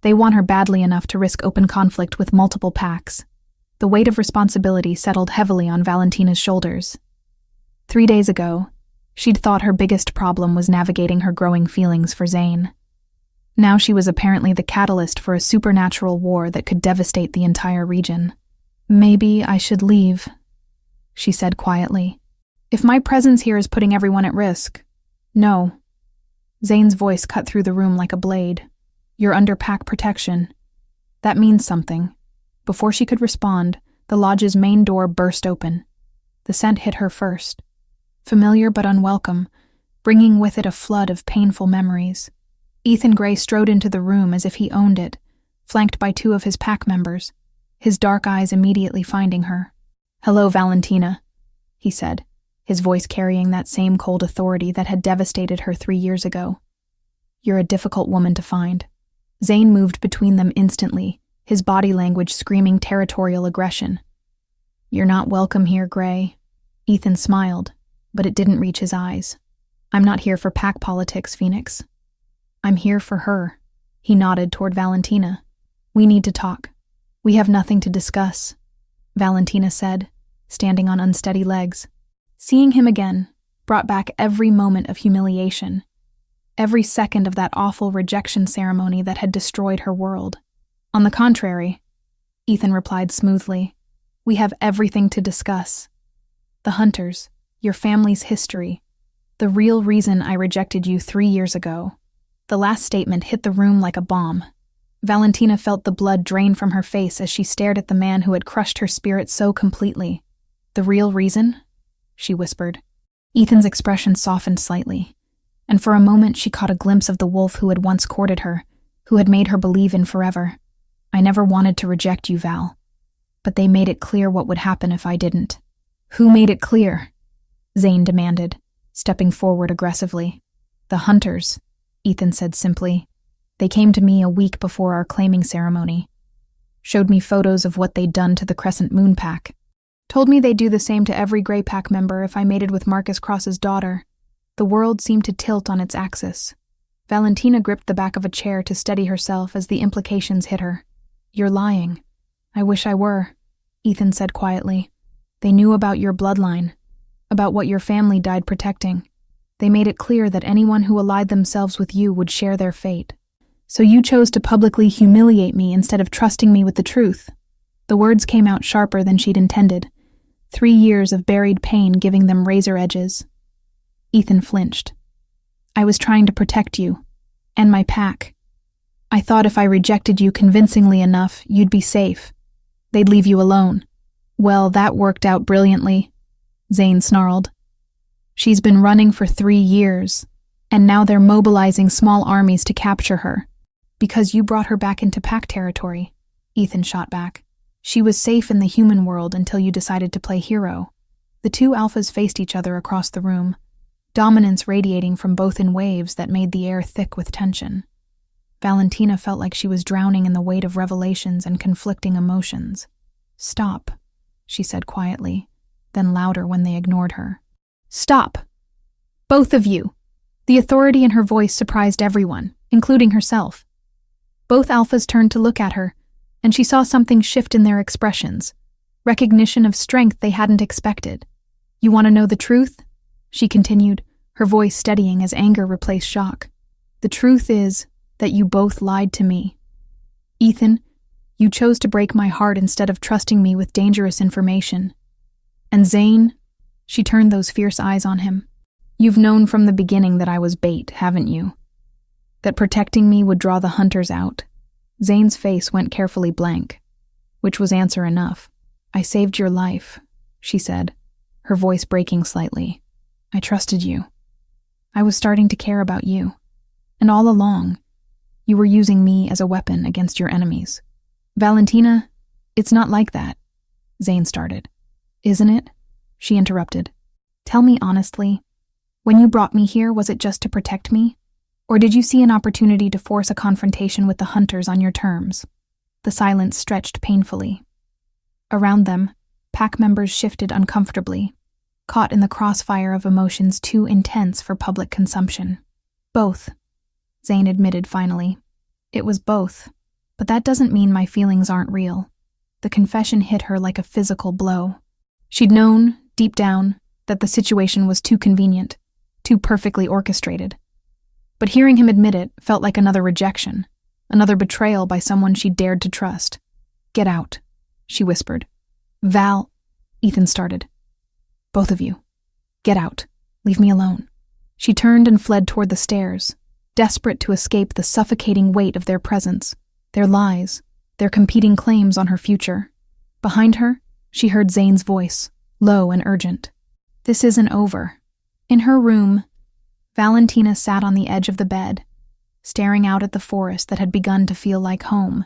They want her badly enough to risk open conflict with multiple packs. The weight of responsibility settled heavily on Valentina's shoulders. 3 days ago, she'd thought her biggest problem was navigating her growing feelings for Zane. Now she was apparently the catalyst for a supernatural war that could devastate the entire region. Maybe I should leave, she said quietly. If my presence here is putting everyone at risk. No. Zane's voice cut through the room like a blade. You're under pack protection. That means something. Before she could respond, the lodge's main door burst open. The scent hit her first. Familiar but unwelcome, bringing with it a flood of painful memories. Ethan Gray strode into the room as if he owned it, flanked by 2 of his pack members, his dark eyes immediately finding her. Hello, Valentina, he said, his voice carrying that same cold authority that had devastated her 3 years ago. You're a difficult woman to find. Zane moved between them instantly, his body language screaming territorial aggression. You're not welcome here, Gray. Ethan smiled, but it didn't reach his eyes. I'm not here for pack politics, Phoenix. I'm here for her. He nodded toward Valentina. We need to talk. We have nothing to discuss, Valentina said, standing on unsteady legs. Seeing him again brought back every moment of humiliation, every second of that awful rejection ceremony that had destroyed her world. On the contrary, Ethan replied smoothly, we have everything to discuss. The hunters, your family's history, the real reason I rejected you 3 years ago. The last statement hit the room like a bomb. Valentina felt the blood drain from her face as she stared at the man who had crushed her spirit so completely. The real reason? She whispered. Ethan's expression softened slightly, and for a moment she caught a glimpse of the wolf who had once courted her, who had made her believe in forever. I never wanted to reject you, Val. But they made it clear what would happen if I didn't. Who made it clear? Zane demanded, stepping forward aggressively. The hunters, Ethan said simply. They came to me a week before our claiming ceremony. Showed me photos of what they'd done to the Crescent Moon Pack. Told me they'd do the same to every Grey Pack member if I mated with Marcus Cross's daughter. The world seemed to tilt on its axis. Valentina gripped the back of a chair to steady herself as the implications hit her. You're lying. I wish I were, Ethan said quietly. They knew about your bloodline, about what your family died protecting. They made it clear that anyone who allied themselves with you would share their fate. So you chose to publicly humiliate me instead of trusting me with the truth. The words came out sharper than she'd intended, 3 years of buried pain giving them razor edges. Ethan flinched. I was trying to protect you, and my pack. I thought if I rejected you convincingly enough, you'd be safe. They'd leave you alone. Well, that worked out brilliantly, Zane snarled. She's been running for 3 years, and now they're mobilizing small armies to capture her. Because you brought her back into pack territory, Ethan shot back. She was safe in the human world until you decided to play hero. The 2 alphas faced each other across the room, dominance radiating from both in waves that made the air thick with tension. Valentina felt like she was drowning in the weight of revelations and conflicting emotions. Stop, she said quietly, then louder when they ignored her. Stop! Both of you! The authority in her voice surprised everyone, including herself. Both alphas turned to look at her, and she saw something shift in their expressions, recognition of strength they hadn't expected. You want to know the truth? She continued, her voice steadying as anger replaced shock. The truth is that you both lied to me. Ethan, You chose to break my heart instead of trusting me with dangerous information. And Zane, she turned those fierce eyes on him. You've known from the beginning that I was bait, haven't you? That protecting me would draw the hunters out. Zane's face went carefully blank, which was answer enough. I saved your life, she said, her voice breaking slightly. I trusted you. I was starting to care about you. And all along, you were using me as a weapon against your enemies. Valentina, it's not like that, Zane started. Isn't it? She interrupted. Tell me honestly, when you brought me here, was it just to protect me? Or did you see an opportunity to force a confrontation with the hunters on your terms? The silence stretched painfully. Around them, pack members shifted uncomfortably, caught in the crossfire of emotions too intense for public consumption. Both, Zane admitted finally. It was both, but that doesn't mean my feelings aren't real. The confession hit her like a physical blow. She'd known, deep down, that the situation was too convenient, too perfectly orchestrated. But hearing him admit it felt like another rejection, another betrayal by someone she dared to trust. Get out, she whispered. Val, Ethan started. Both of you. Get out. Leave me alone. She turned and fled toward the stairs, desperate to escape the suffocating weight of their presence, their lies, their competing claims on her future. Behind her, she heard Zane's voice, low and urgent. This isn't over. In her room, Valentina sat on the edge of the bed, staring out at the forest that had begun to feel like home.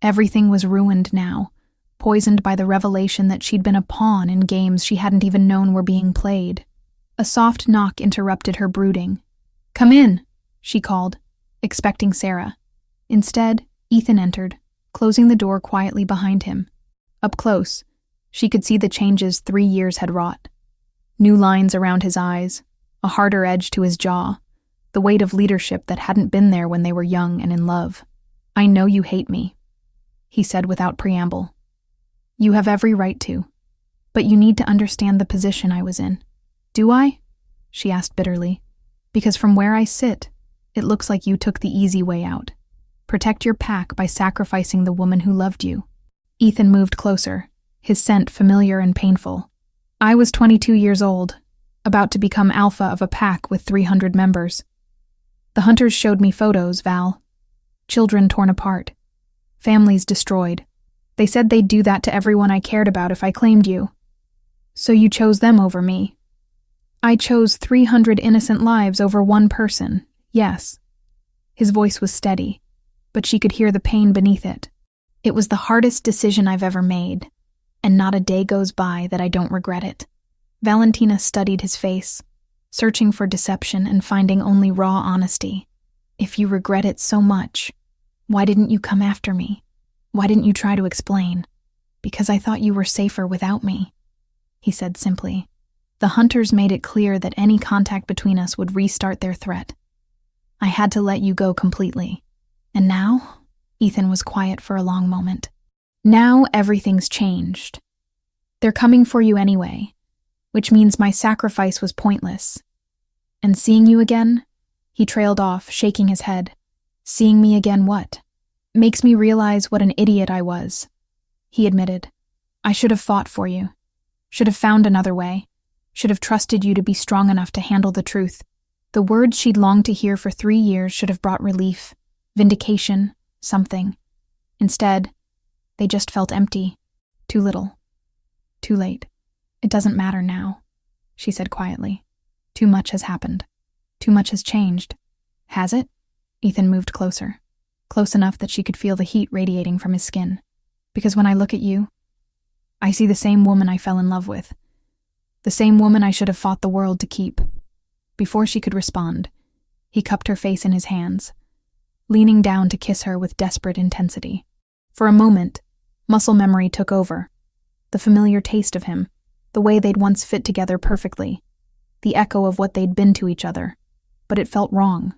Everything was ruined now, poisoned by the revelation that she'd been a pawn in games she hadn't even known were being played. A soft knock interrupted her brooding. Come in, she called, expecting Sarah. Instead, Ethan entered, closing the door quietly behind him. Up close, she could see the changes 3 years had wrought. New lines around his eyes, a harder edge to his jaw, the weight of leadership that hadn't been there when they were young and in love. I know you hate me, he said without preamble. You have every right to, but you need to understand the position I was in. Do I? She asked bitterly. Because from where I sit, it looks like you took the easy way out. Protect your pack by sacrificing the woman who loved you. Ethan moved closer, his scent familiar and painful. I was 22 years old, about to become alpha of a pack with 300 members. The hunters showed me photos, Val. Children torn apart. Families destroyed. They said they'd do that to everyone I cared about if I claimed you. So you chose them over me. I chose 300 innocent lives over one person, yes. His voice was steady, but she could hear the pain beneath it. It was the hardest decision I've ever made, and not a day goes by that I don't regret it. Valentina studied his face, searching for deception and finding only raw honesty. If you regret it so much, why didn't you come after me? Why didn't you try to explain? Because I thought you were safer without me, he said simply. The hunters made it clear that any contact between us would restart their threat. I had to let you go completely. And now? Ethan was quiet for a long moment. Now everything's changed. They're coming for you anyway, which means my sacrifice was pointless. And seeing you again? He trailed off, shaking his head. Seeing me again what? Makes me realize what an idiot I was. He admitted. I should have fought for you. Should have found another way. Should have trusted you to be strong enough to handle the truth. The words she'd longed to hear for 3 years should have brought relief, vindication, something. Instead, they just felt empty. Too little. Too late. It doesn't matter now, she said quietly. Too much has happened. Too much has changed. Has it? Ethan moved closer, close enough that she could feel the heat radiating from his skin. Because when I look at you, I see the same woman I fell in love with. The same woman I should have fought the world to keep. Before she could respond, he cupped her face in his hands, leaning down to kiss her with desperate intensity. For a moment, muscle memory took over. The familiar taste of him, the way they'd once fit together perfectly, the echo of what they'd been to each other. But it felt wrong,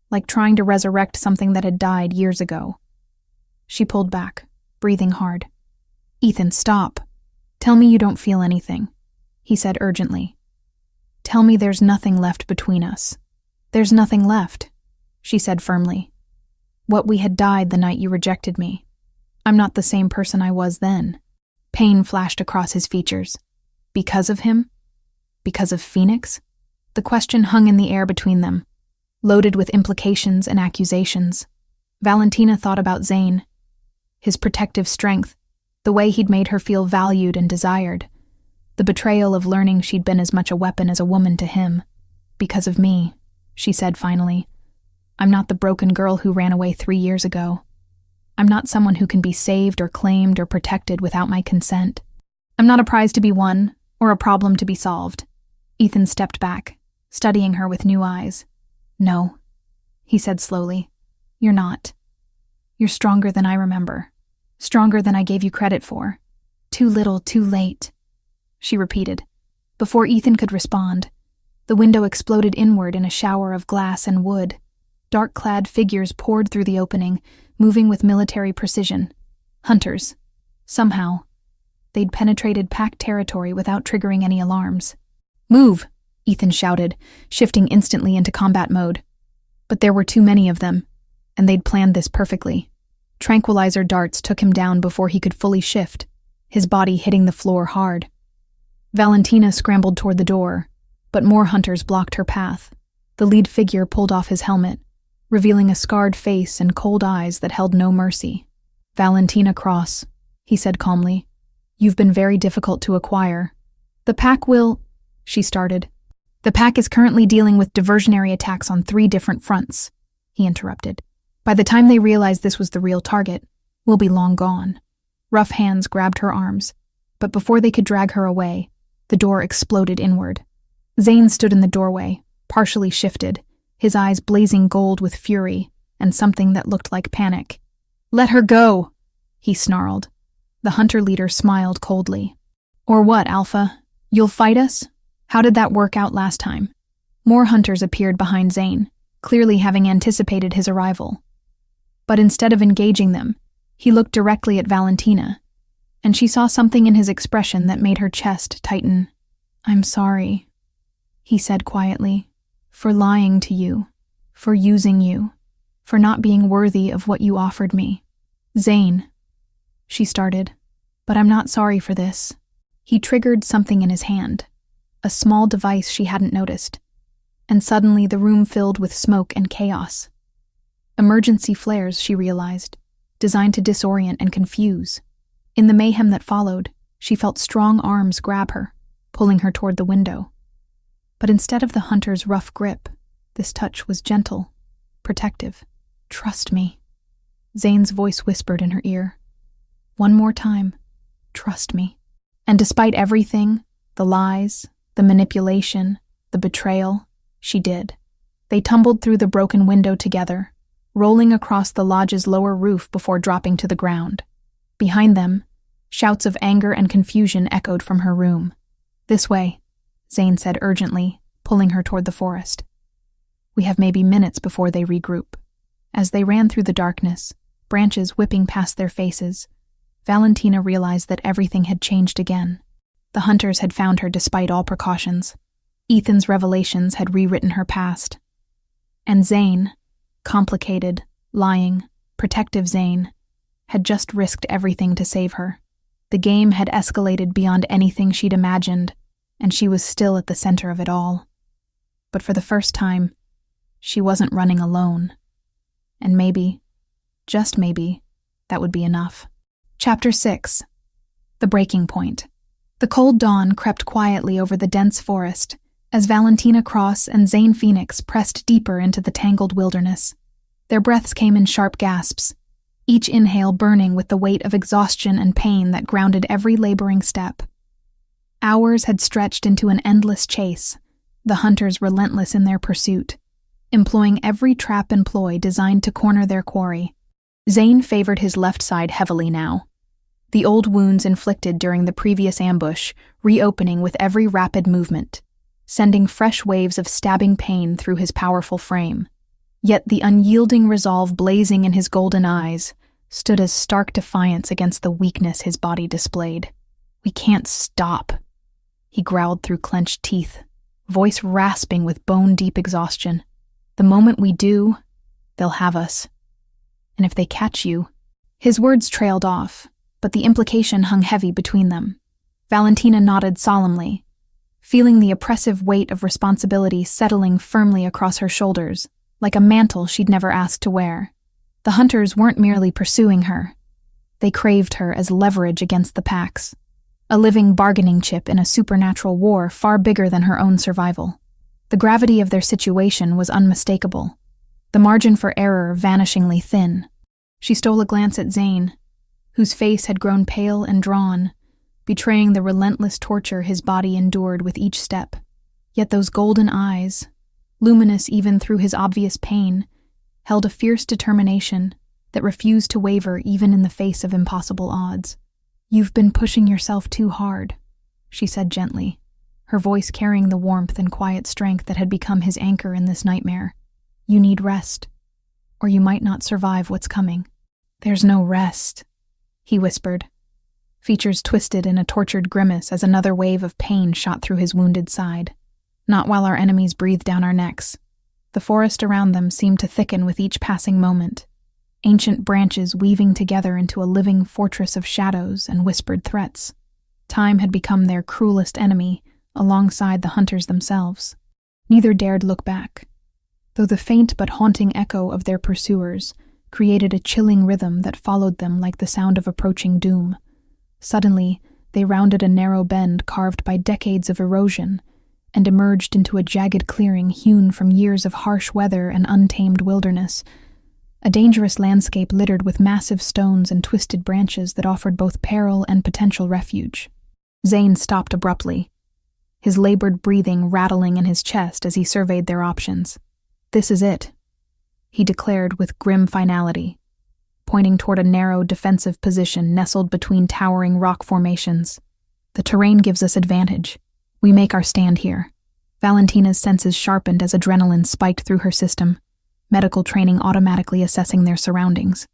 like trying to resurrect something that had died years ago. She pulled back, breathing hard. Ethan, stop. Tell me you don't feel anything, he said urgently. Tell me there's nothing left between us. There's nothing left, she said firmly. What we had died the night you rejected me. I'm not the same person I was then. Pain flashed across his features. Because of him? Because of Phoenix? The question hung in the air between them, loaded with implications and accusations. Valentina thought about Zane, his protective strength, the way he'd made her feel valued and desired, the betrayal of learning she'd been as much a weapon as a woman to him. Because of me, she said finally. I'm not the broken girl who ran away 3 years ago. I'm not someone who can be saved or claimed or protected without my consent. I'm not a prize to be won or a problem to be solved. Ethan stepped back, studying her with new eyes. No, he said slowly. You're not. You're stronger than I remember. Stronger than I gave you credit for. Too little, too late, she repeated. Before Ethan could respond, the window exploded inward in a shower of glass and wood. Dark-clad figures poured through the opening, moving with military precision. Hunters. Somehow, they'd penetrated packed territory without triggering any alarms. Move, Ethan shouted, shifting instantly into combat mode. But there were too many of them, and they'd planned this perfectly. Tranquilizer darts took him down before he could fully shift, his body hitting the floor hard. Valentina scrambled toward the door, but more hunters blocked her path. The lead figure pulled off his helmet, revealing a scarred face and cold eyes that held no mercy. Valentina Cross, he said calmly. You've been very difficult to acquire. The pack will... she started. The pack is currently dealing with diversionary attacks on 3 different fronts, he interrupted. By the time they realize this was the real target, we'll be long gone. Rough hands grabbed her arms, but before they could drag her away, the door exploded inward. Zane stood in the doorway, partially shifted, his eyes blazing gold with fury and something that looked like panic. Let her go, he snarled. The hunter leader smiled coldly. Or what, Alpha? You'll fight us? How did that work out last time? More hunters appeared behind Zane, clearly having anticipated his arrival. But instead of engaging them, he looked directly at Valentina, and she saw something in his expression that made her chest tighten. I'm sorry, he said quietly, for lying to you, for using you, for not being worthy of what you offered me. Zane, she started, but I'm not sorry for this. He triggered something in his hand, a small device she hadn't noticed, and suddenly the room filled with smoke and chaos. Emergency flares, she realized, designed to disorient and confuse. In the mayhem that followed, she felt strong arms grab her, pulling her toward the window. But instead of the hunter's rough grip, this touch was gentle, protective. Trust me, Zane's voice whispered in her ear. One more time, trust me. And despite everything, the lies, the manipulation, the betrayal, she did. They tumbled through the broken window together, rolling across the lodge's lower roof before dropping to the ground. Behind them, shouts of anger and confusion echoed from her room. This way, Zane said urgently, pulling her toward the forest. We have maybe minutes before they regroup. As they ran through the darkness, branches whipping past their faces, Valentina realized that everything had changed again. The hunters had found her despite all precautions. Ethan's revelations had rewritten her past. And Zane, complicated, lying, protective Zane, had just risked everything to save her. The game had escalated beyond anything she'd imagined, and she was still at the center of it all. But for the first time, she wasn't running alone. And maybe, just maybe, that would be enough. Chapter 6. The Breaking Point. The cold dawn crept quietly over the dense forest as Valentina Cross and Zane Phoenix pressed deeper into the tangled wilderness. Their breaths came in sharp gasps, each inhale burning with the weight of exhaustion and pain that grounded every laboring step. Hours had stretched into an endless chase, the hunters relentless in their pursuit, employing every trap and ploy designed to corner their quarry. Zane favored his left side heavily now, the old wounds inflicted during the previous ambush reopening with every rapid movement, sending fresh waves of stabbing pain through his powerful frame. Yet the unyielding resolve blazing in his golden eyes stood as stark defiance against the weakness his body displayed. We can't stop, he growled through clenched teeth, voice rasping with bone-deep exhaustion. The moment we do, they'll have us. And if they catch you, His words trailed off, but the implication hung heavy between them. Valentina nodded solemnly, feeling the oppressive weight of responsibility settling firmly across her shoulders, like a mantle she'd never asked to wear. The hunters weren't merely pursuing her. They craved her as leverage against the packs, a living bargaining chip in a supernatural war far bigger than her own survival. The gravity of their situation was unmistakable, the margin for error vanishingly thin. She stole a glance at Zane, whose face had grown pale and drawn, betraying the relentless torture his body endured with each step. Yet those golden eyes, luminous even through his obvious pain, held a fierce determination that refused to waver even in the face of impossible odds. "You've been pushing yourself too hard," she said gently, her voice carrying the warmth and quiet strength that had become his anchor in this nightmare. "You need rest, or you might not survive what's coming." "There's no rest," he whispered, features twisted in a tortured grimace as another wave of pain shot through his wounded side. "Not while our enemies breathe down our necks." The forest around them seemed to thicken with each passing moment, ancient branches weaving together into a living fortress of shadows and whispered threats. Time had become their cruelest enemy, alongside the hunters themselves. Neither dared look back, though the faint but haunting echo of their pursuers created a chilling rhythm that followed them like the sound of approaching doom. Suddenly, they rounded a narrow bend carved by decades of erosion and emerged into a jagged clearing hewn from years of harsh weather and untamed wilderness, a dangerous landscape littered with massive stones and twisted branches that offered both peril and potential refuge. Zane stopped abruptly, his labored breathing rattling in his chest as he surveyed their options. "This is it," he declared with grim finality, pointing toward a narrow defensive position nestled between towering rock formations. "The terrain gives us advantage. We make our stand here." Valentina's senses sharpened as adrenaline spiked through her system, medical training automatically assessing their surroundings.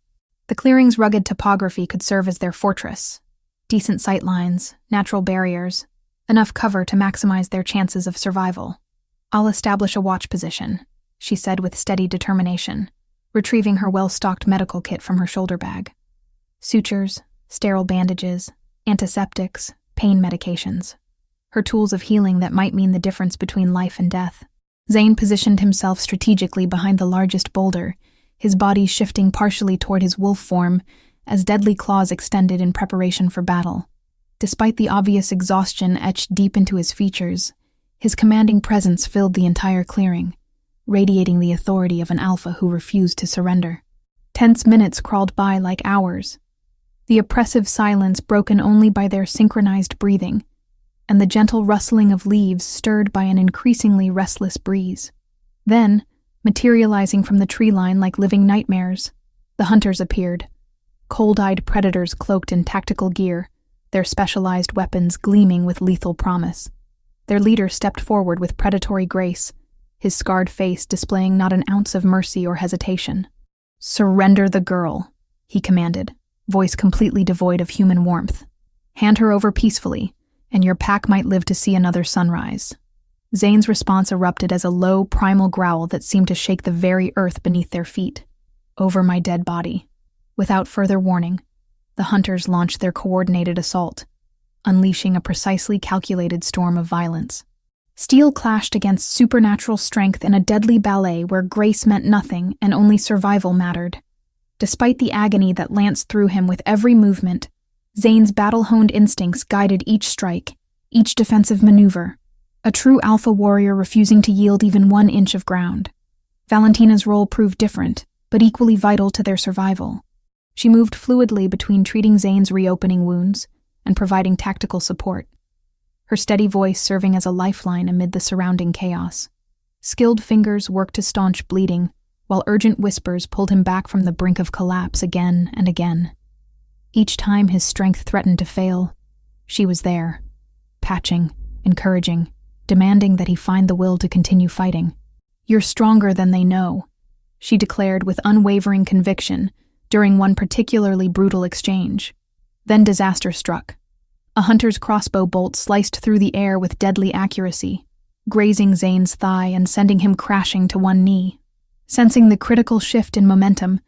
The clearing's rugged topography could serve as their fortress. Decent sightlines, natural barriers, enough cover to maximize their chances of survival. "I'll establish a watch position," she said with steady determination, retrieving her well-stocked medical kit from her shoulder bag. Sutures, sterile bandages, antiseptics, pain medications. Her tools of healing that might mean the difference between life and death. Zane positioned himself strategically behind the largest boulder, his body shifting partially toward his wolf form as deadly claws extended in preparation for battle. Despite the obvious exhaustion etched deep into his features, his commanding presence filled the entire clearing, radiating the authority of an alpha who refused to surrender. Tense minutes crawled by like hours, the oppressive silence broken only by their synchronized breathing, and the gentle rustling of leaves stirred by an increasingly restless breeze. Then, materializing from the tree line like living nightmares, the hunters appeared, cold-eyed predators cloaked in tactical gear, their specialized weapons gleaming with lethal promise. Their leader stepped forward with predatory grace, his scarred face displaying not an ounce of mercy or hesitation. "Surrender the girl," he commanded, voice completely devoid of human warmth. "Hand her over peacefully, and your pack might live to see another sunrise." Zane's response erupted as a low, primal growl that seemed to shake the very earth beneath their feet. "Over my dead body." Without further warning, the hunters launched their coordinated assault, unleashing a precisely calculated storm of violence. Steel clashed against supernatural strength in a deadly ballet where grace meant nothing and only survival mattered. Despite the agony that lanced through him with every movement, Zane's battle-honed instincts guided each strike, each defensive maneuver, a true alpha warrior refusing to yield even 1 inch of ground. Valentina's role proved different, but equally vital to their survival. She moved fluidly between treating Zane's reopening wounds and providing tactical support, her steady voice serving as a lifeline amid the surrounding chaos. Skilled fingers worked to staunch bleeding, while urgent whispers pulled him back from the brink of collapse again and again. Each time his strength threatened to fail, she was there, patching, encouraging, demanding that he find the will to continue fighting. "You're stronger than they know," she declared with unwavering conviction during one particularly brutal exchange. Then disaster struck. A hunter's crossbow bolt sliced through the air with deadly accuracy, grazing Zane's thigh and sending him crashing to one knee. Sensing the critical shift in momentum,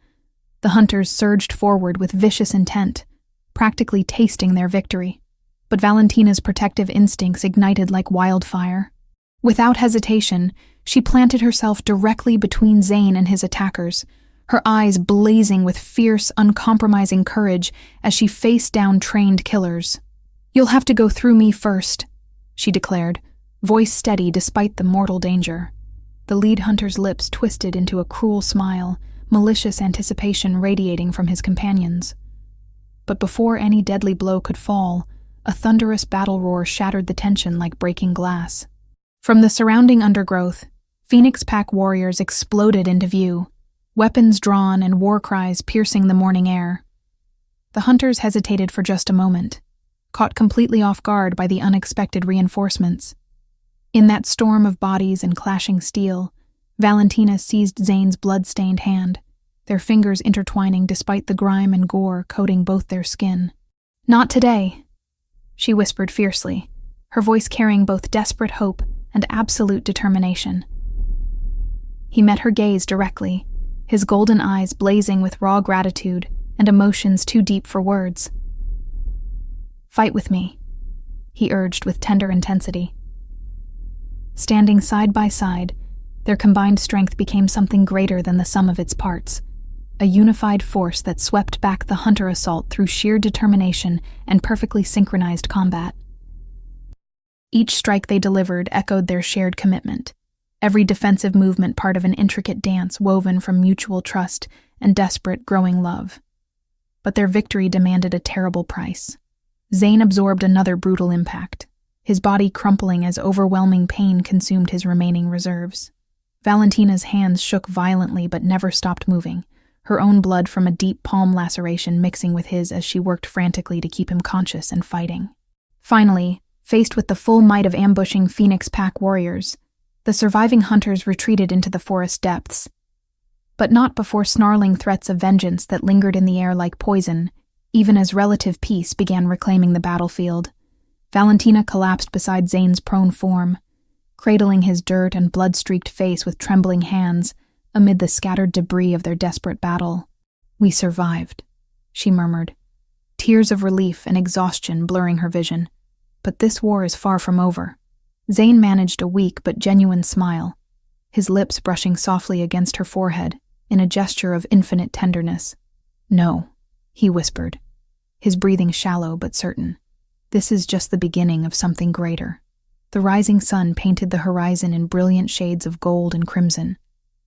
The hunters surged forward with vicious intent, practically tasting their victory. But Valentina's protective instincts ignited like wildfire. Without hesitation, she planted herself directly between Zane and his attackers, her eyes blazing with fierce, uncompromising courage as she faced down trained killers. "You'll have to go through me first," she declared, voice steady despite the mortal danger. The lead hunter's lips twisted into a cruel smile, malicious anticipation radiating from his companions. But before any deadly blow could fall, a thunderous battle roar shattered the tension like breaking glass. From the surrounding undergrowth, Phoenix Pack warriors exploded into view, weapons drawn and war cries piercing the morning air. The hunters hesitated for just a moment, caught completely off guard by the unexpected reinforcements. In that storm of bodies and clashing steel, Valentina seized Zane's blood-stained hand, their fingers intertwining despite the grime and gore coating both their skin. "Not today," she whispered fiercely, her voice carrying both desperate hope and absolute determination. He met her gaze directly, his golden eyes blazing with raw gratitude and emotions too deep for words. "Fight with me," he urged with tender intensity. Standing side by side, their combined strength became something greater than the sum of its parts, a unified force that swept back the hunter assault through sheer determination and perfectly synchronized combat. Each strike they delivered echoed their shared commitment, every defensive movement part of an intricate dance woven from mutual trust and desperate, growing love. But their victory demanded a terrible price. Zane absorbed another brutal impact, his body crumpling as overwhelming pain consumed his remaining reserves. Valentina's hands shook violently but never stopped moving, her own blood from a deep palm laceration mixing with his as she worked frantically to keep him conscious and fighting. Finally, faced with the full might of ambushing Phoenix Pack warriors, the surviving hunters retreated into the forest depths. But not before snarling threats of vengeance that lingered in the air like poison, even as relative peace began reclaiming the battlefield. Valentina collapsed beside Zane's prone form, cradling his dirt and blood-streaked face with trembling hands amid the scattered debris of their desperate battle. "We survived," she murmured, tears of relief and exhaustion blurring her vision. "But this war is far from over." Zane managed a weak but genuine smile, his lips brushing softly against her forehead in a gesture of infinite tenderness. "No," he whispered, his breathing shallow but certain. "This is just the beginning of something greater." The rising sun painted the horizon in brilliant shades of gold and crimson,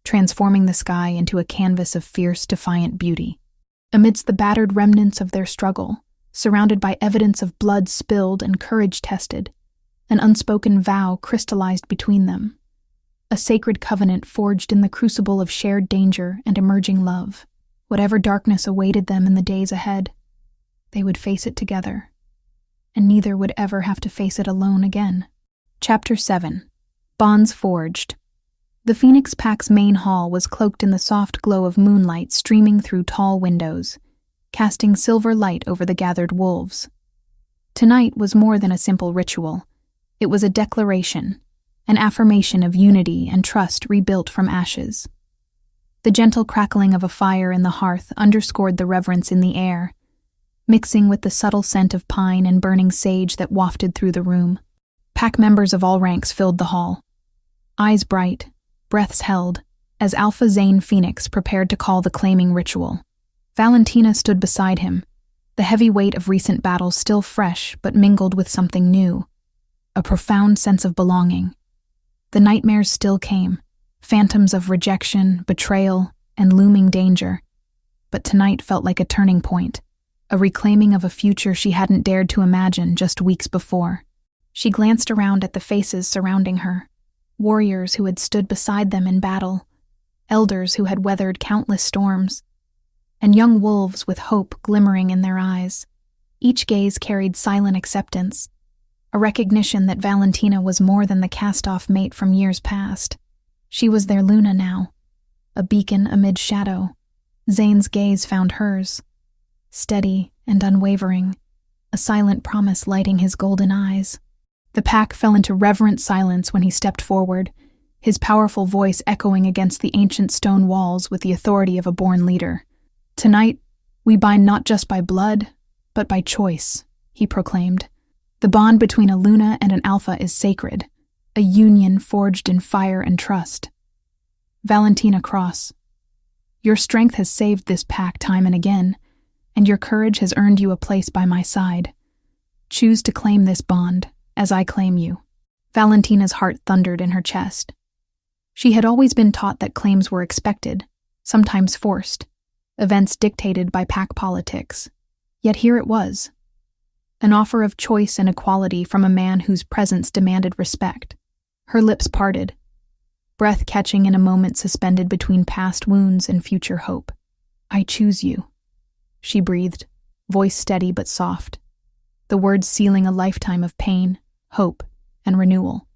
transforming the sky into a canvas of fierce, defiant beauty. Amidst the battered remnants of their struggle, surrounded by evidence of blood spilled and courage tested, an unspoken vow crystallized between them, a sacred covenant forged in the crucible of shared danger and emerging love. Whatever darkness awaited them in the days ahead, they would face it together, and neither would ever have to face it alone again. Chapter 7. Bonds Forged. The Phoenix Pack's main hall was cloaked in the soft glow of moonlight streaming through tall windows, casting silver light over the gathered wolves. Tonight was more than a simple ritual. It was a declaration, an affirmation of unity and trust rebuilt from ashes. The gentle crackling of a fire in the hearth underscored the reverence in the air, mixing with the subtle scent of pine and burning sage that wafted through the room. Pack members of all ranks filled the hall, eyes bright, breaths held, as Alpha Zane Phoenix prepared to call the claiming ritual. Valentina stood beside him, the heavy weight of recent battles still fresh but mingled with something new, a profound sense of belonging. The nightmares still came, phantoms of rejection, betrayal, and looming danger, but tonight felt like a turning point, a reclaiming of a future she hadn't dared to imagine just weeks before. She glanced around at the faces surrounding her, warriors who had stood beside them in battle, elders who had weathered countless storms, and young wolves with hope glimmering in their eyes. Each gaze carried silent acceptance, a recognition that Valentina was more than the cast-off mate from years past. She was their Luna now, a beacon amid shadow. Zane's gaze found hers, steady and unwavering, a silent promise lighting his golden eyes. The pack fell into reverent silence when he stepped forward, his powerful voice echoing against the ancient stone walls with the authority of a born leader. Tonight, we bind not just by blood, but by choice, he proclaimed. The bond between a Luna and an Alpha is sacred, a union forged in fire and trust. Valentina Cross, your strength has saved this pack time and again, and your courage has earned you a place by my side. Choose to claim this bond, as I claim you. Valentina's heart thundered in her chest. She had always been taught that claims were expected, sometimes forced, events dictated by pack politics. Yet here it was, an offer of choice and equality from a man whose presence demanded respect. Her lips parted, breath catching in a moment suspended between past wounds and future hope. I choose you, she breathed, voice steady but soft, the words sealing a lifetime of pain, hope, and renewal.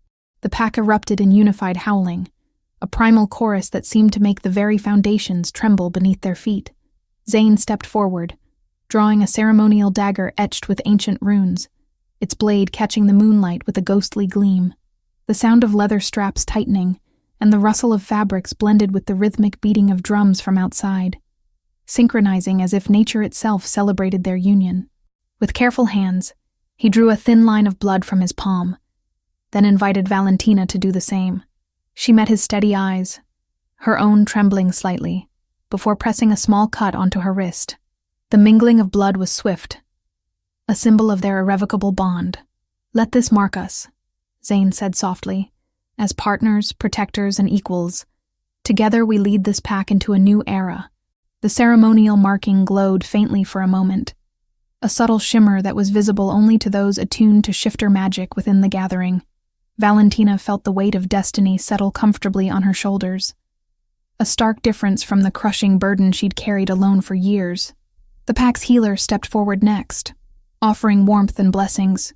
The pack erupted in unified howling, a primal chorus that seemed to make the very foundations tremble beneath their feet. Zane stepped forward, drawing a ceremonial dagger etched with ancient runes, its blade catching the moonlight with a ghostly gleam. The sound of leather straps tightening, and the rustle of fabrics blended with the rhythmic beating of drums from outside, synchronizing as if nature itself celebrated their union. With careful hands, he drew a thin line of blood from his palm, then invited Valentina to do the same. She met his steady eyes, her own trembling slightly, before pressing a small cut onto her wrist. The mingling of blood was swift, a symbol of their irrevocable bond. Let this mark us, Zane said softly. As partners, protectors, and equals, together we lead this pack into a new era. The ceremonial marking glowed faintly for a moment, a subtle shimmer that was visible only to those attuned to shifter magic within the gathering. Valentina felt the weight of destiny settle comfortably on her shoulders, a stark difference from the crushing burden she'd carried alone for years. The pack's healer stepped forward next, offering warmth and blessings.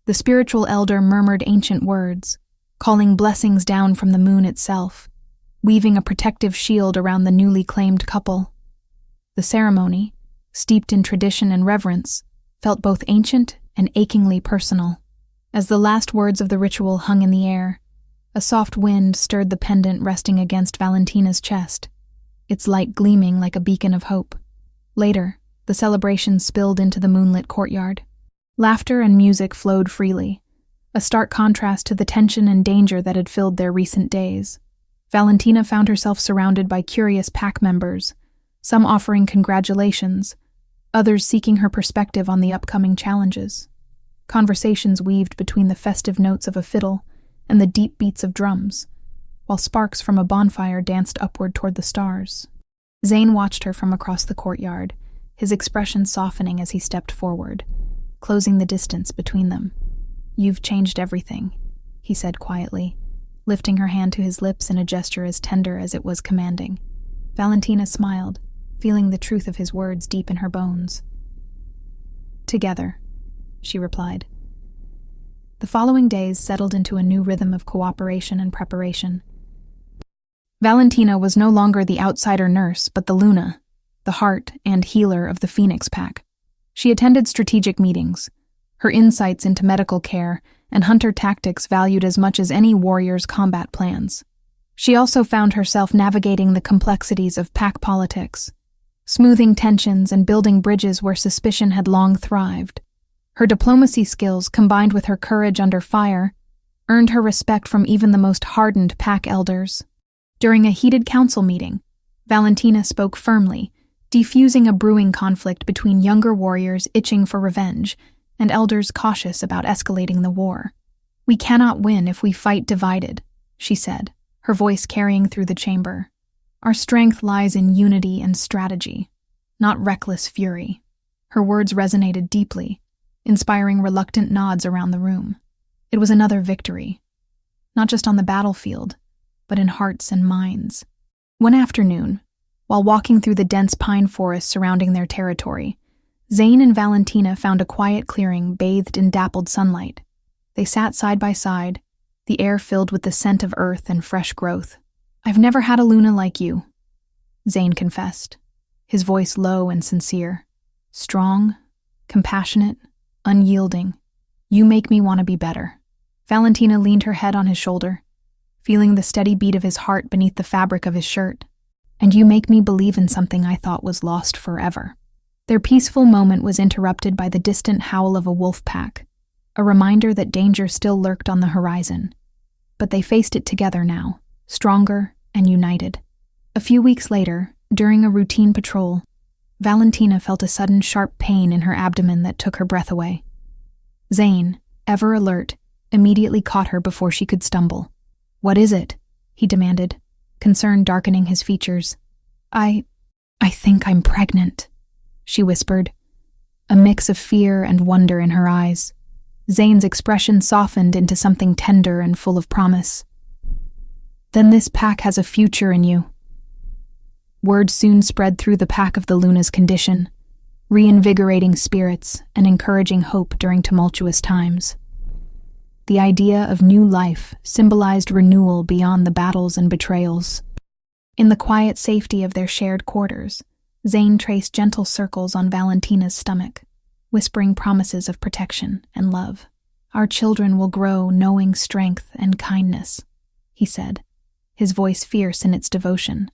The spiritual elder murmured ancient words, calling blessings down from the moon itself, weaving a protective shield around the newly claimed couple. The ceremony, steeped in tradition and reverence, felt both ancient and achingly personal. As the last words of the ritual hung in the air, a soft wind stirred the pendant resting against Valentina's chest, its light gleaming like a beacon of hope. Later, the celebration spilled into the moonlit courtyard. Laughter and music flowed freely, a stark contrast to the tension and danger that had filled their recent days. Valentina found herself surrounded by curious pack members, some offering congratulations, others seeking her perspective on the upcoming challenges. Conversations weaved between the festive notes of a fiddle and the deep beats of drums, while sparks from a bonfire danced upward toward the stars. Zane watched her from across the courtyard, his expression softening as he stepped forward, closing the distance between them. You've changed everything, he said quietly, lifting her hand to his lips in a gesture as tender as it was commanding. Valentina smiled, feeling the truth of his words deep in her bones. Together, she replied. The following days settled into a new rhythm of cooperation and preparation. Valentina was no longer the outsider nurse, but the Luna, the heart and healer of the Phoenix Pack. She attended strategic meetings, her insights into medical care and hunter tactics valued as much as any warrior's combat plans. She also found herself navigating the complexities of pack politics, smoothing tensions and building bridges where suspicion had long thrived. Her diplomacy skills, combined with her courage under fire, earned her respect from even the most hardened pack elders. During a heated council meeting, Valentina spoke firmly, defusing a brewing conflict between younger warriors itching for revenge and elders cautious about escalating the war. We cannot win if we fight divided, she said, her voice carrying through the chamber. Our strength lies in unity and strategy, not reckless fury. Her words resonated deeply, inspiring reluctant nods around the room. It was another victory, not just on the battlefield, but in hearts and minds. One afternoon, while walking through the dense pine forest surrounding their territory, Zane and Valentina found a quiet clearing bathed in dappled sunlight. They sat side by side, the air filled with the scent of earth and fresh growth. I've never had a Luna like you, Zane confessed, his voice low and sincere. Strong, compassionate, unyielding. You make me want to be better. Valentina leaned her head on his shoulder, feeling the steady beat of his heart beneath the fabric of his shirt. and you make me believe in something I thought was lost forever." Their peaceful moment was interrupted by the distant howl of a wolf pack, a reminder that danger still lurked on the horizon. But they faced it together now, stronger and united. A few weeks later, during a routine patrol, Valentina felt a sudden sharp pain in her abdomen that took her breath away. Zane, ever alert, immediately caught her before she could stumble. "What is it?" he demanded, concern darkening his features. I think I'm pregnant," she whispered, a mix of fear and wonder in her eyes. Zane's expression softened into something tender and full of promise. "Then this pack has a future in you." Word soon spread through the pack of the Luna's condition, reinvigorating spirits and encouraging hope during tumultuous times. The idea of new life symbolized renewal beyond the battles and betrayals. In the quiet safety of their shared quarters, Zane traced gentle circles on Valentina's stomach, whispering promises of protection and love. "Our children will grow knowing strength and kindness," he said, his voice fierce in its devotion.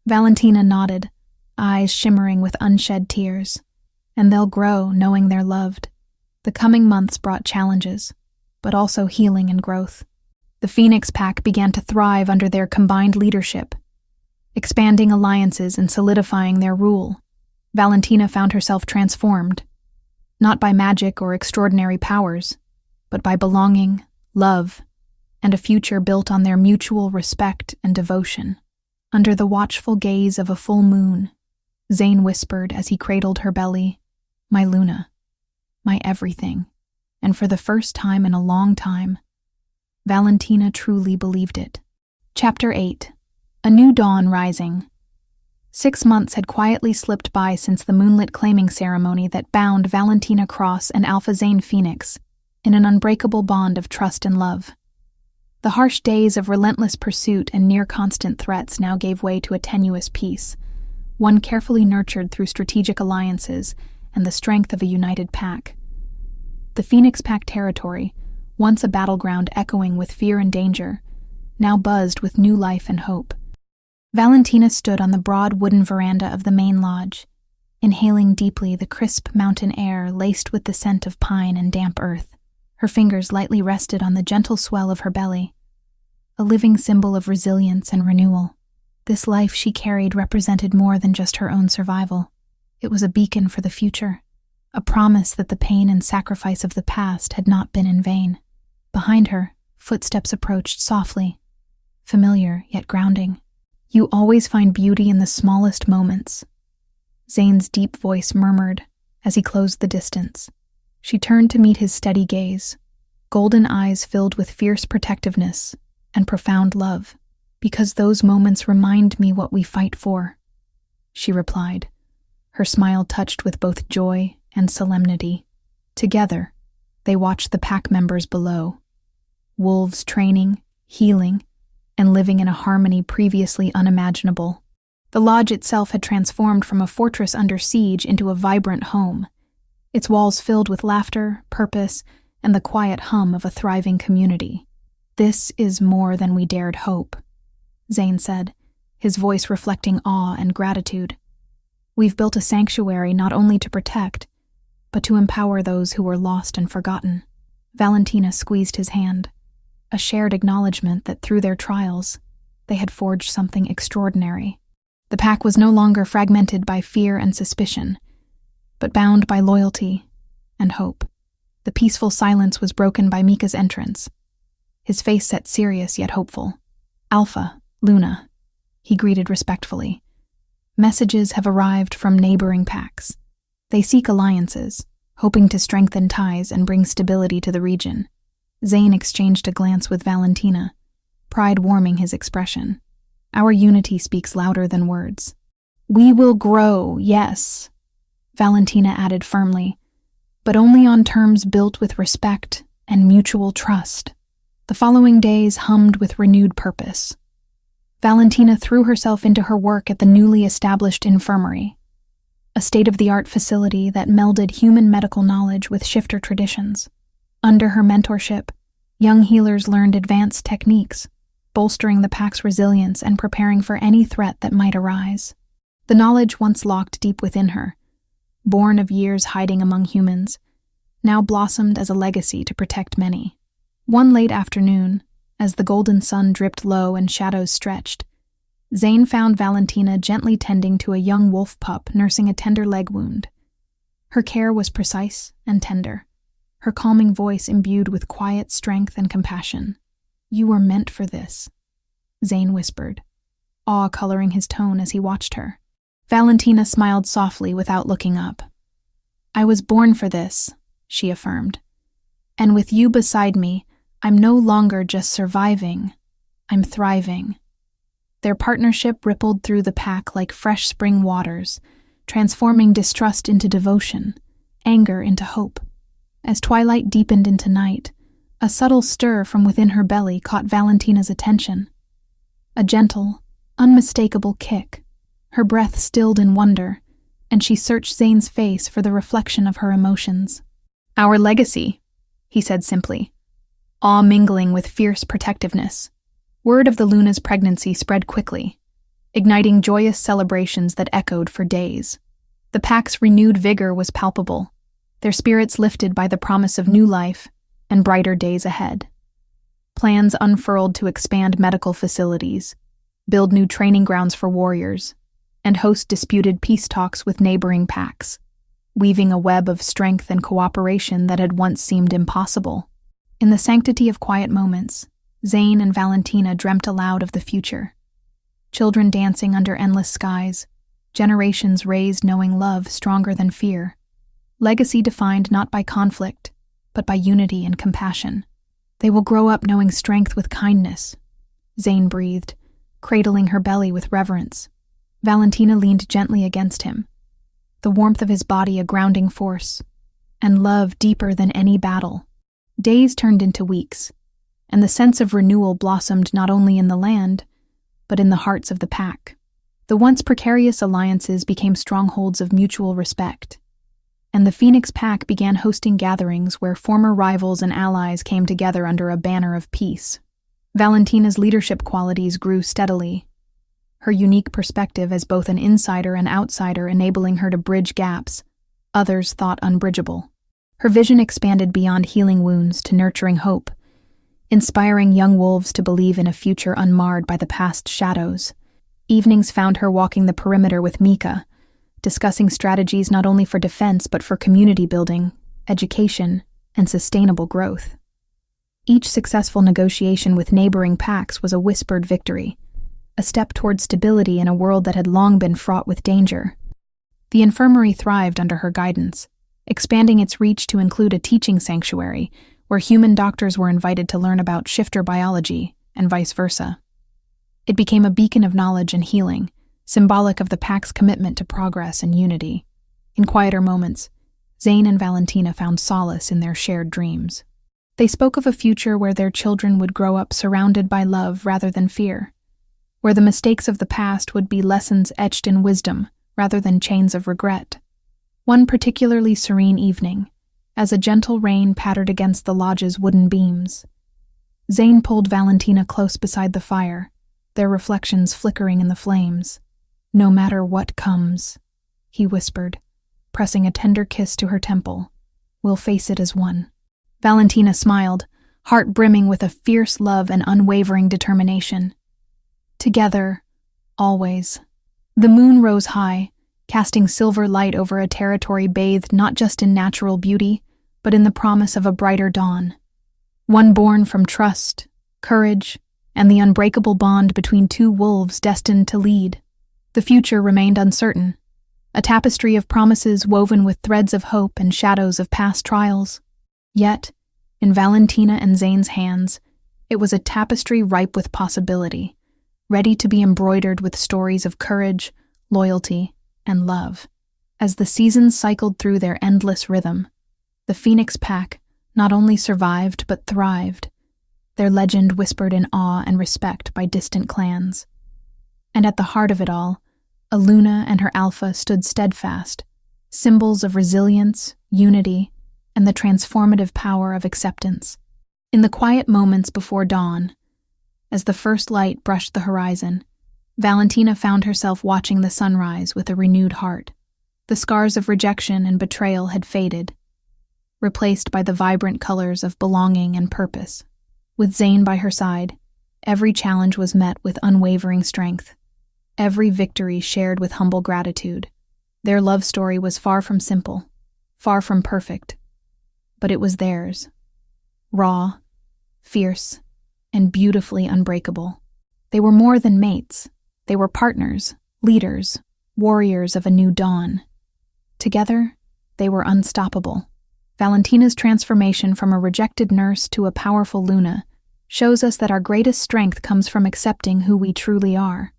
Valentina nodded, eyes shimmering with unshed tears. "And they'll grow knowing they're loved." The coming months brought challenges, but also healing and growth. The Phoenix Pack began to thrive under their combined leadership, expanding alliances and solidifying their rule. Valentina found herself transformed, not by magic or extraordinary powers, but by belonging, love, and a future built on their mutual respect and devotion. Under the watchful gaze of a full moon, Zane whispered as he cradled her belly, "My Luna, my everything." And for the first time in a long time, Valentina truly believed it. Chapter 8. A New Dawn Rising. 6 months had quietly slipped by since the moonlit claiming ceremony that bound Valentina Cross and Alpha Zane Phoenix in an unbreakable bond of trust and love. The harsh days of relentless pursuit and near-constant threats now gave way to a tenuous peace, one carefully nurtured through strategic alliances and the strength of a united pack. The Phoenix Pack territory, once a battleground echoing with fear and danger, now buzzed with new life and hope. Valentina stood on the broad wooden veranda of the main lodge, inhaling deeply the crisp mountain air laced with the scent of pine and damp earth. Her fingers lightly rested on the gentle swell of her belly, a living symbol of resilience and renewal. This life she carried represented more than just her own survival. It was a beacon for the future, a promise that the pain and sacrifice of the past had not been in vain. Behind her, footsteps approached softly, familiar yet grounding. "You always find beauty in the smallest moments," Zane's deep voice murmured as he closed the distance. She turned to meet his steady gaze, golden eyes filled with fierce protectiveness and profound love. "Because those moments remind me what we fight for," she replied, her smile touched with both joy and solemnity. Together, they watched the pack members below, wolves training, healing, and living in a harmony previously unimaginable. The lodge itself had transformed from a fortress under siege into a vibrant home, its walls filled with laughter, purpose, and the quiet hum of a thriving community. "This is more than we dared hope," Zane said, his voice reflecting awe and gratitude. "We've built a sanctuary not only to protect, but to empower those who were lost and forgotten." Valentina squeezed his hand, a shared acknowledgement that through their trials, they had forged something extraordinary. The pack was no longer fragmented by fear and suspicion, but bound by loyalty and hope. The peaceful silence was broken by Mika's entrance, his face set serious yet hopeful. "Alpha, Luna," he greeted respectfully. "Messages have arrived from neighboring packs. They seek alliances, hoping to strengthen ties and bring stability to the region." Zane exchanged a glance with Valentina, pride warming his expression. "Our unity speaks louder than words." "We will grow, yes," Valentina added firmly, "but only on terms built with respect and mutual trust." The following days hummed with renewed purpose. Valentina threw herself into her work at the newly established infirmary, a state-of-the-art facility that melded human medical knowledge with shifter traditions. Under her mentorship, young healers learned advanced techniques, bolstering the pack's resilience and preparing for any threat that might arise. The knowledge once locked deep within her, born of years hiding among humans, now blossomed as a legacy to protect many. One late afternoon, as the golden sun dripped low and shadows stretched, Zane found Valentina gently tending to a young wolf pup nursing a tender leg wound. Her care was precise and tender, her calming voice imbued with quiet strength and compassion. "You were meant for this," Zane whispered, awe coloring his tone as he watched her. Valentina smiled softly without looking up. "I was born for this," she affirmed. "And with you beside me, I'm no longer just surviving, I'm thriving." Their partnership rippled through the pack like fresh spring waters, transforming distrust into devotion, anger into hope. As twilight deepened into night, a subtle stir from within her belly caught Valentina's attention. A gentle, unmistakable kick, her breath stilled in wonder, and she searched Zane's face for the reflection of her emotions. "Our legacy," he said simply, awe mingling with fierce protectiveness. Word of the Luna's pregnancy spread quickly, igniting joyous celebrations that echoed for days. The pack's renewed vigor was palpable, their spirits lifted by the promise of new life and brighter days ahead. Plans unfurled to expand medical facilities, build new training grounds for warriors, and host disputed peace talks with neighboring packs, weaving a web of strength and cooperation that had once seemed impossible. In the sanctity of quiet moments, Zane and Valentina dreamt aloud of the future. Children dancing under endless skies, generations raised knowing love stronger than fear. Legacy defined not by conflict, but by unity and compassion. "They will grow up knowing strength with kindness," Zane breathed, cradling her belly with reverence. Valentina leaned gently against him, the warmth of his body a grounding force, and love deeper than any battle. Days turned into weeks, and the sense of renewal blossomed not only in the land, but in the hearts of the pack. The once precarious alliances became strongholds of mutual respect, and the Phoenix Pack began hosting gatherings where former rivals and allies came together under a banner of peace. Valentina's leadership qualities grew steadily, her unique perspective as both an insider and outsider enabling her to bridge gaps others thought unbridgeable. Her vision expanded beyond healing wounds to nurturing hope, inspiring young wolves to believe in a future unmarred by the past shadows. Evenings found her walking the perimeter with Mika, discussing strategies not only for defense but for community building, education, and sustainable growth. Each successful negotiation with neighboring packs was a whispered victory, a step toward stability in a world that had long been fraught with danger. The infirmary thrived under her guidance, expanding its reach to include a teaching sanctuary where human doctors were invited to learn about shifter biology and vice versa. It became a beacon of knowledge and healing, symbolic of the pack's commitment to progress and unity. In quieter moments, Zane and Valentina found solace in their shared dreams. They spoke of a future where their children would grow up surrounded by love rather than fear, where the mistakes of the past would be lessons etched in wisdom rather than chains of regret. One particularly serene evening, as a gentle rain pattered against the lodge's wooden beams, Zane pulled Valentina close beside the fire, their reflections flickering in the flames. "No matter what comes," he whispered, pressing a tender kiss to her temple, "we'll face it as one." Valentina smiled, heart brimming with a fierce love and unwavering determination. Together, always. The moon rose high, casting silver light over a territory bathed not just in natural beauty, but in the promise of a brighter dawn. One born from trust, courage, and the unbreakable bond between two wolves destined to lead. The future remained uncertain, a tapestry of promises woven with threads of hope and shadows of past trials. Yet, in Valentina and Zane's hands, it was a tapestry ripe with possibility, ready to be embroidered with stories of courage, loyalty, and love. As the seasons cycled through their endless rhythm, the Phoenix Pack not only survived but thrived, their legend whispered in awe and respect by distant clans. And at the heart of it all, a Luna and her alpha stood steadfast, symbols of resilience, unity, and the transformative power of acceptance. In the quiet moments before dawn, As the first light brushed the horizon, Valentina found herself watching the sunrise with a renewed heart. The scars of rejection and betrayal had faded, replaced by the vibrant colors of belonging and purpose. With Zane by her side, every challenge was met with unwavering strength, every victory shared with humble gratitude. Their love story was far from simple, far from perfect, but it was theirs. Raw, fierce, and beautifully unbreakable. They were more than mates. They were partners, leaders, warriors of a new dawn. Together, they were unstoppable. Valentina's transformation from a rejected nurse to a powerful Luna shows us that our greatest strength comes from accepting who we truly are.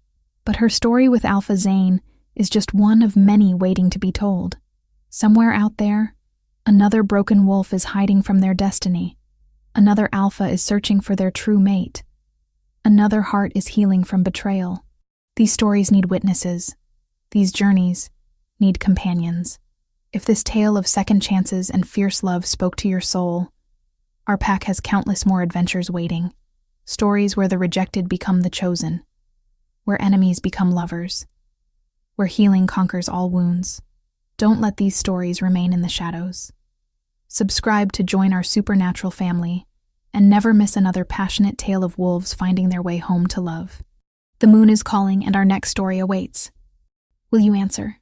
But her story with Alpha Zane is just one of many waiting to be told. Somewhere out there, another broken wolf is hiding from their destiny. Another alpha is searching for their true mate. Another heart is healing from betrayal. These stories need witnesses. These journeys need companions. If this tale of second chances and fierce love spoke to your soul, our pack has countless more adventures waiting. Stories where the rejected become the chosen, where enemies become lovers, where healing conquers all wounds. Don't let these stories remain in the shadows. Subscribe to join our supernatural family and never miss another passionate tale of wolves finding their way home to love. The moon is calling and our next story awaits. Will you answer?